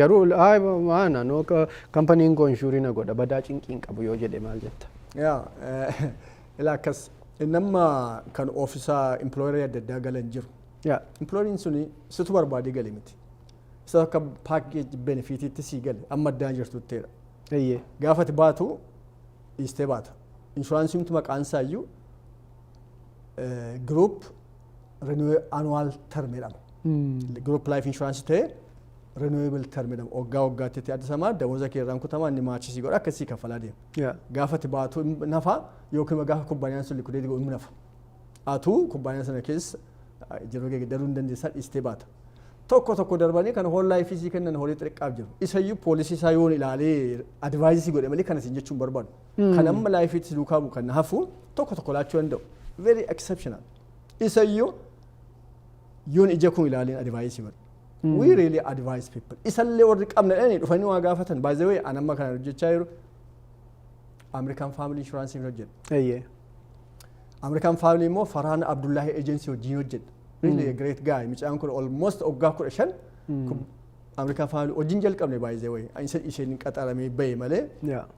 garuu naannoo kampaniin koo inshuurii na godha badaa cinqiin qabu yoo jedhe maal jetta ilaa akkas nama kan oofisaa employerii adda addaa galan jiru employeriin suni situ barbaadee gale miti isa akka package benefitiitti sii gale amma addaan jirtutteedha gaafati baatu dhiistee baata inshuraansiin maqaan isaa iyyuu group annual term jedhama group life insurance ta'e renewable term jedhama waggaa waggaatti addisamaa damoza keerraan kutamaa inni maachisii godha akkasii kaffalaa deema gaafati baatu nafa yookiin gaafa kubbaaniyaan sun liquideetii godhu nafa atuu kubbaaniyaan sana keessa jiruu daruu hin dandeessaa dhiistee baata tokko darbanii kan hool laayifisii kennan horii xixiqqaaf jiru isayyuu poolisii isaa yoon ilaalee advaayisii godhe malee kana siin jechuun barbaadu kan amma laayifiitti duukaa bu'u kan hafu tokko laachuu danda'u very exceptional isayyuu yoon ija kun ilaaleen advaayisii godhe we really advise people isallee warri qabna dhani dhufanii waa gaafatan by the way an amma kana hojjechaa jiru American Family Insurance hojjedha American Family immoo Farhaan Abdullahi Agency wajjin hojjedha really a great guy micaan kun almost waggaa 15 American Family wajjin jalqabne by the way isheen qaxaramee bahe malee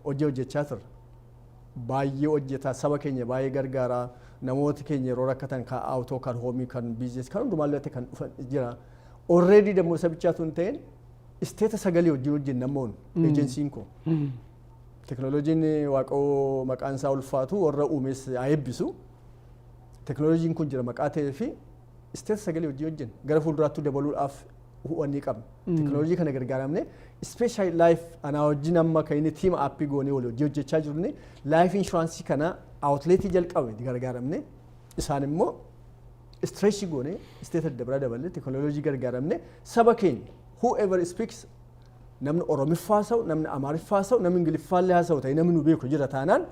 hojjechaa turre baay'ee hojjetaa saba keenya baay'ee gargaaraa namooti keenya yeroo rakkatan kan aawutoo kan hoomii kan biizines kan hundumaallee kan dhufan jira already dammoo sabichaatu hin ta'in isteeta sagalee wajjin hojjennamoon ejensiin koo teknooloojiin waaqoo maqaan isaa ulfaatu warra uumes haa eebbisu teknooloojiin kun jira maqaa ta'ee fi isteet sagalee hojii hojjenna gara fuulduraatti dabaluudhaaf hubanni qabna. Teknooloojii kana gargaaramne special life anaa wajjin amma kan inni tiima aappii goonee wal hojii hojjechaa jirru life insurance kana outleetii jalqabe gargaaramne isaan immoo stretch goonee isteet adda biraa dabalee teknooloojii gargaaramne saba keenya whoever speaks namni Oromiffaa haasa'u namni Amaariffaa haasa'u namni Ingiliffaa illee haasa'u ta'e namni nu beeku jira taanaan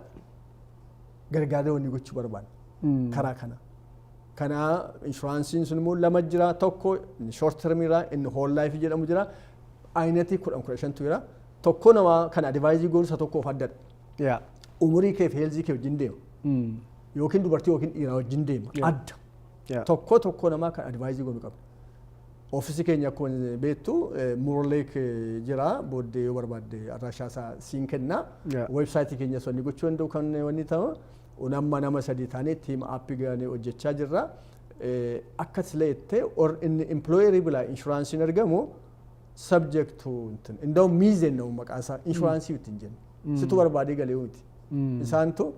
gargaaree wanni gochuu barbaanna karaa kana. Kana inshuraansiin sun immoo lama jira tokko short term jira inni whole life jedhamu jira ayinatii 10-15 jira tokko nama kan advaayizii goonsa tokkoof addadha. Umurii kee fi heelzii kee wajjin deema yookiin dubartii yookiin dhiiraa wajjin deema adda. Tokko nama kan advaayizii goonu qabna. Ofiisii keenya akkuma beektu Murleek jira booddee yoo barbaadde adressaasaa siin kenna. Weebsaayitii keenya sonni gochuu danda'u kan wanni ta'u. Unamma nama sadii taanee tiima aappii gaanee hojjechaa jirra. Akka sileettee or inni employerii bilaa inshuraansiin argamu subject to inda'u miizeen nama maqaasaa inshuraansii ittiin jennu. Situ barbaadee galee miti. Isaantu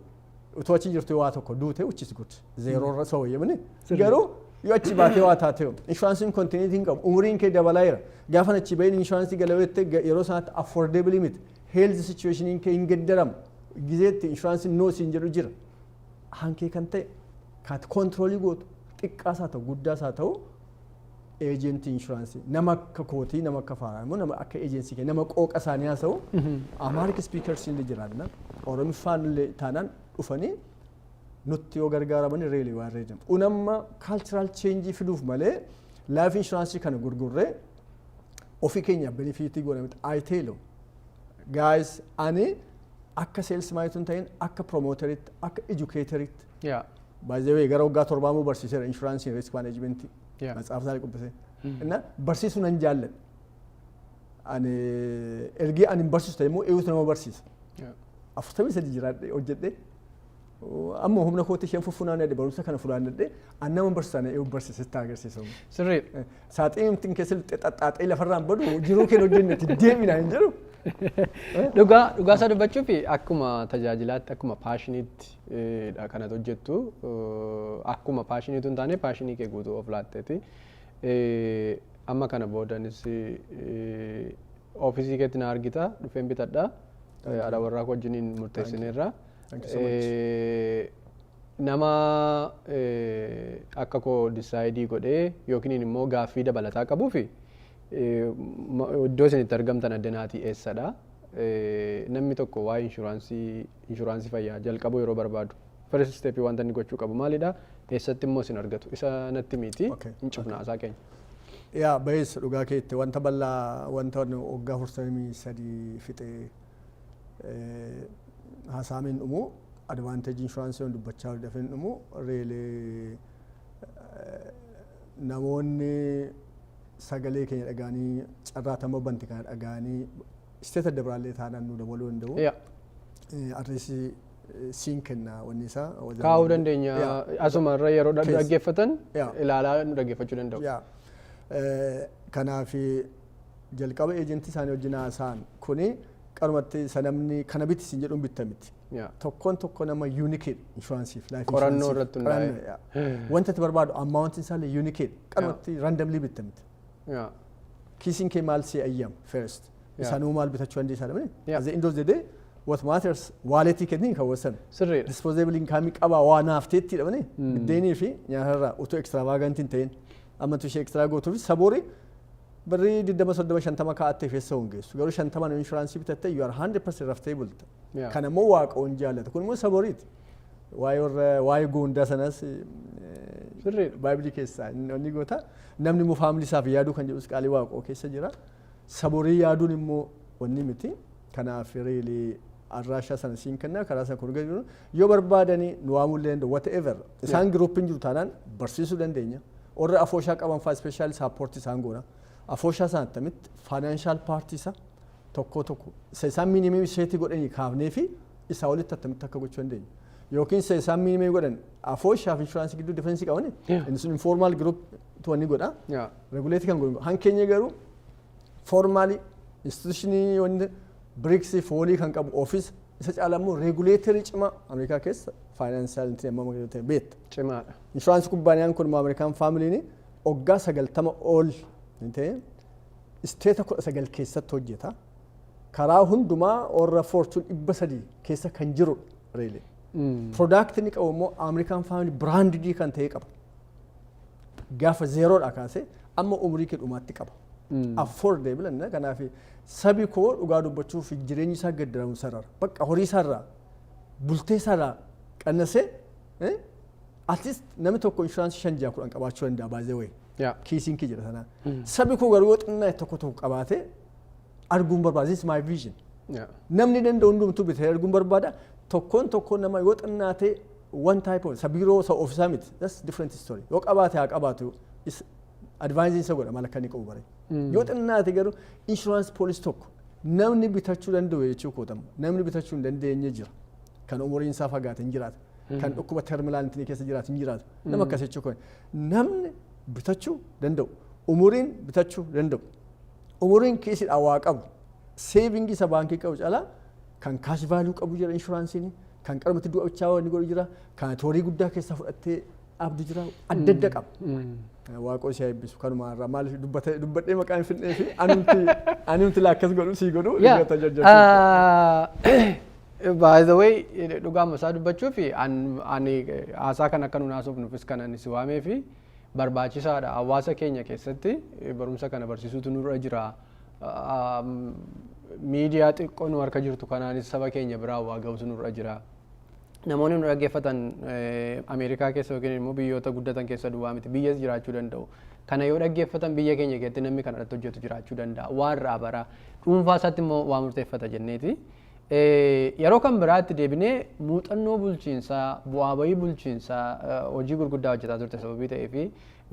utoo achi jirtu waa tokko duute which is good. Zeeroorra isa wayyamani. Garuu yoo achi baatee waa taatee inshuraansiin kontiiniitii hin qabu umuriin kee dabalaa jira. Gaafa achi bahin inshuraansii galaweette yeroo sanaatti affordable miti. Health situationin kee hin geddaramu. Gizeetti inshuraansiin noo siin jedhu jira. Hankee kan ta'e kaati kontiroolii gootu xiqqaas haa ta'u guddaas haa ta'u eejentii inshuraansii nama akka kootii nama akka faaraa immoo nama akka eejensii kee nama qooqa isaanii haa ta'u Amaarik spiikarsiin illee jiraanna Oromiffaan illee taanaan dhufanii nutti yoo gargaaraman reelii waan reedamu. Unamma kaalchiraal cheenjii fiduuf malee laayif inshuraansii kana gurgurree ofii keenyaaf benefiitii goonamti ayiteelo. Gaayis ani akka sales maayituun ta'in akka promooteritti akka edukeeteritti baay'ee gara waggaa 7 barsiiseera inshuraansiin risk maanajimentii matsaafsaa qopheesse inna barsiisuu nan jaalladha ani ergi ani barsiisu ta'e immoo eewutu nama barsiisa 43 jiraadhe hojjedhe amma humna kootii isheen fuffunaanadhe barumsa kana fulaanadhe an nama barsiisaan eewu barsiisitti agarsiisamu sirrii saaxiintiin keessatti xaxaaxee lafarraan badu jiruu keenya hojjennetti deemina hin jedhu. Dhugaa isaa dubbachuu fi akkuma tajaajilaatti akkuma paashiniitti kanatu hojjettu akkuma paashiniitu hin taane paashinii kee guutuu of laatteeti. Amma kana boodanis ofiisii keetti na argita dhufeen bitadha haadha warraa wajjiniin murteessineerra. Nama akka koo disaayidii godhee yookiin immoo gaaffii dabalataa qabuu fi iddoo isinitti argamtan addanaatii eessadha. Namni tokko waa'ee inshuraansii fayyaa jalqabuu yeroo barbaadu first step wanta inni gochuu qabu maalidha? Eessatti immoo isin argatu? Isa natti miti hin cufnaasaa keenya. Yaa baay'eessa dhugaa keetti wanta bal'aa wanta waggaa 43 fixee haasaamin dhumu advaanteejii inshuraansii waan dubbachaa dafeen dhumu reelee namoonni sagalee keenya dhagaanii carraatama banti kana dhagaanii isteeta adda biraallee taanaan nu dabaluu danda'u. Adreesii siin kenna wanni isaa. Kaa'uu dandeenya asuma irra yeroo dhaggeeffatan ilaalaa nu dhaggeeffachuu danda'u. Kanaaf jalqaba eejentii isaanii wajjin haasa'an kuni qarumatti sanamni kana biti siin jedhuun bitta miti. Tokko nama unique insuransiif qorannoo irratti hundaa'e wanta itti barbaadu amma wanti isaallee unique qarumatti randomly bitta miti. Kiisiin kee maal si ayyam first isaanuu maal bitachuu dandeessaa dhabne as the end of the day what matters waaletii kenniin kaawwasan sirriidha disposable income qabaa waa naafteetti dhabne biddeenii fi nyaatarraa utuu extravagant hin ta'in amma tu ishee extra gootuuf saboorii barri 20-30 kaa'attee feessa hongeessu garuu 50 inshuraansii bitatte you are 100% raftee bulta kana immoo waaqoon jaallata kun immoo sabooriiti waa'ee goondaa sanas sirriidha baayibilii keessaa inni goota namni immoo faamilii isaaf yaaduu kan jedhus qaalii waaqoo keessa jira saboorii yaaduun immoo wanni miti kanaaf reelii arraashaa sana siin kenna karaa sana kun gadi yoo barbaadanii nu waamuu danda'u whatever isaan giruuppiin jiru taanaan barsiisuu dandeenya warra afooshaa qaban faa ispeeshaali saappoortii isaan goona afooshaa sana attamitti faayinaanshaal paartii isa tokko isaan miinimii isheetii godhanii kaafnee fi isaa walitti attamitti akka gochuu dandeenya yookiin isaan miinimii godhan afooshaa fi inshuraansii gidduu difeensii qabani inni sun informaal giruup tuwanni godha reguleetii kan godhu hankeenya garuu formaali instituushinii wanni BRICS foolii kan qabu office isa caalaa immoo regulatory cimaa Ameerikaa keessa financial inti amma magaalota beet cimaadha. Insurance kubbaaniyaan kun American family ni oggaa 90 ol inte state 19 keessatti hojjeta. Karaa hundumaa orra fortune 300 keessa kan jiru really. Product ni qabu immoo American family branded kan ta'e qaba. Gaafa zero dha kaase amma umrii kee dhumaatti qaba. Affordable na kanaaf sabi koo dhugaa dubbachuuf jireenyi isaa gaddaramu sarara. Bakka horii sarara bultee sarara qannasee at least namni tokko insurance 5-10 qabaachuu danda'a baay'ee way. Kiisiin kee jira sana. Sabi koo garuu xinnaa tokko qabaate arguun barbaada. This is my vision. Namni danda'u hundumtuu bitee arguun barbaada. Tokkoon nama yoo xinnaate one type of sabiroo sa officer miti. That's different story. Yoo qabaate haa qabaatu is advising isa godha mala kan qabu bare. Yoo xinnaate garuu insurance policy tokko namni bitachuu danda'u jechuu kootamu. Namni bitachuu hin dandeenye jira. Kan umuriin isaa fagaate hin jiraatu. Kan dhukkuba terminal intii keessa jiraatu hin jiraatu. Nama akkasii jechuu koon. Namni bitachuu danda'u. Umuriin bitachuu danda'u. Umuriin kiisidhaa waa qabu. Saving isa baankii qabu caalaa kan cash value qabu jira insurance ni kan qarmatti du'a bichaa wani godhu jira kan toorii guddaa keessa fudhattee abdu jira adda adda qaba. Waaqoo si eebbisu kanuma irraa maaliif dubbadhee maqaan finnee fi anumti laakkas godhu si godhu ligata jajjabeessu. By the way dhugaa masaa dubbachuu fi ani haasaa kan akka nuun haasuuf nufis kan ani si waamee fi barbaachisaadha. Hawaasa keenya keessatti barumsa kana barsiisuutu nurra jira. Miidiyaa xiqqoo nu harka jirtu kanaanis saba keenya biraa waa ga'uutu nurra jira. Namoonni nu dhaggeeffatan Ameerikaa keessa yookiin immoo biyyoota guddatan keessa duwwaa miti biyyas jiraachuu danda'u. Kana yoo dhaggeeffatan biyya keenya keessatti namni kana irratti hojjetu jiraachuu danda'a. Waan irraa bara dhuunfaa isaatti immoo waa murteeffata jenneeti. Yeroo kan biraatti deebinee muuxannoo bulchiinsaa bu'aa bayii bulchiinsaa hojii gurguddaa hojjetaa turte sababii ta'ee fi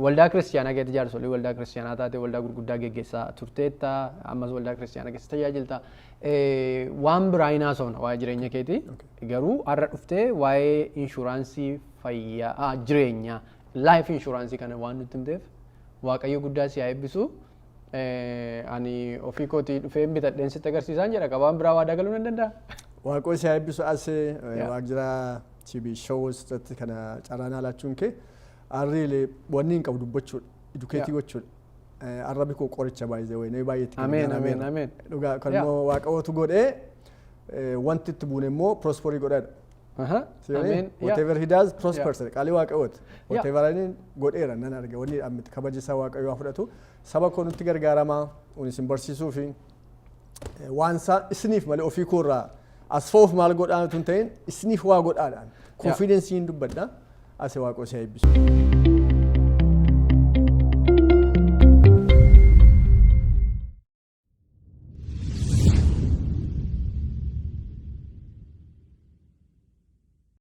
waldaa kiristiyaanaa keessatti jaarsolii waldaa kiristiyaanaa taate waldaa gurguddaa geggeessaa turteetta ammas waldaa kiristiyaanaa keessa tajaajilta waan biraa hin haasofna waa'ee jireenya keeti garuu har'a dhuftee waa'ee inshuraansii fayyaa jireenyaa laayif inshuraansii kana waan nutti himteef waaqayyo guddaa si haa eebbisu. Ani ofii kootii dhufee bitadheen sitti agarsiisaan jedha qabaan biraa waadaa galuu nan danda'a. Waaqoo si haa eebbisu as waajjira TV shows irratti kana caraanaa laachuun kee arriilee wanni hin qabu dubbachuudha edukeetii gochuudha. Arrabi koo qoricha baay'ee wayii baay'eetti. Ameen. Dhugaa kan immoo waaqayyootu godhee wanti itti buune immoo prosperii godhaadha. Whatever he does prospers. Qaalii waaqayyooti. Whatever inni godheera nan arga wanni ammiti kabajisaa waaqayyoo fudhatu saba koo nutti gargaaramaa unis barsiisuu fi waansaa isiniif malee ofii koorraa asfoof maal godhaan tun ta'in isiniif waa godhaadhaan konfidensiin dubbadha. Ase waaqoo si haa eebbisu.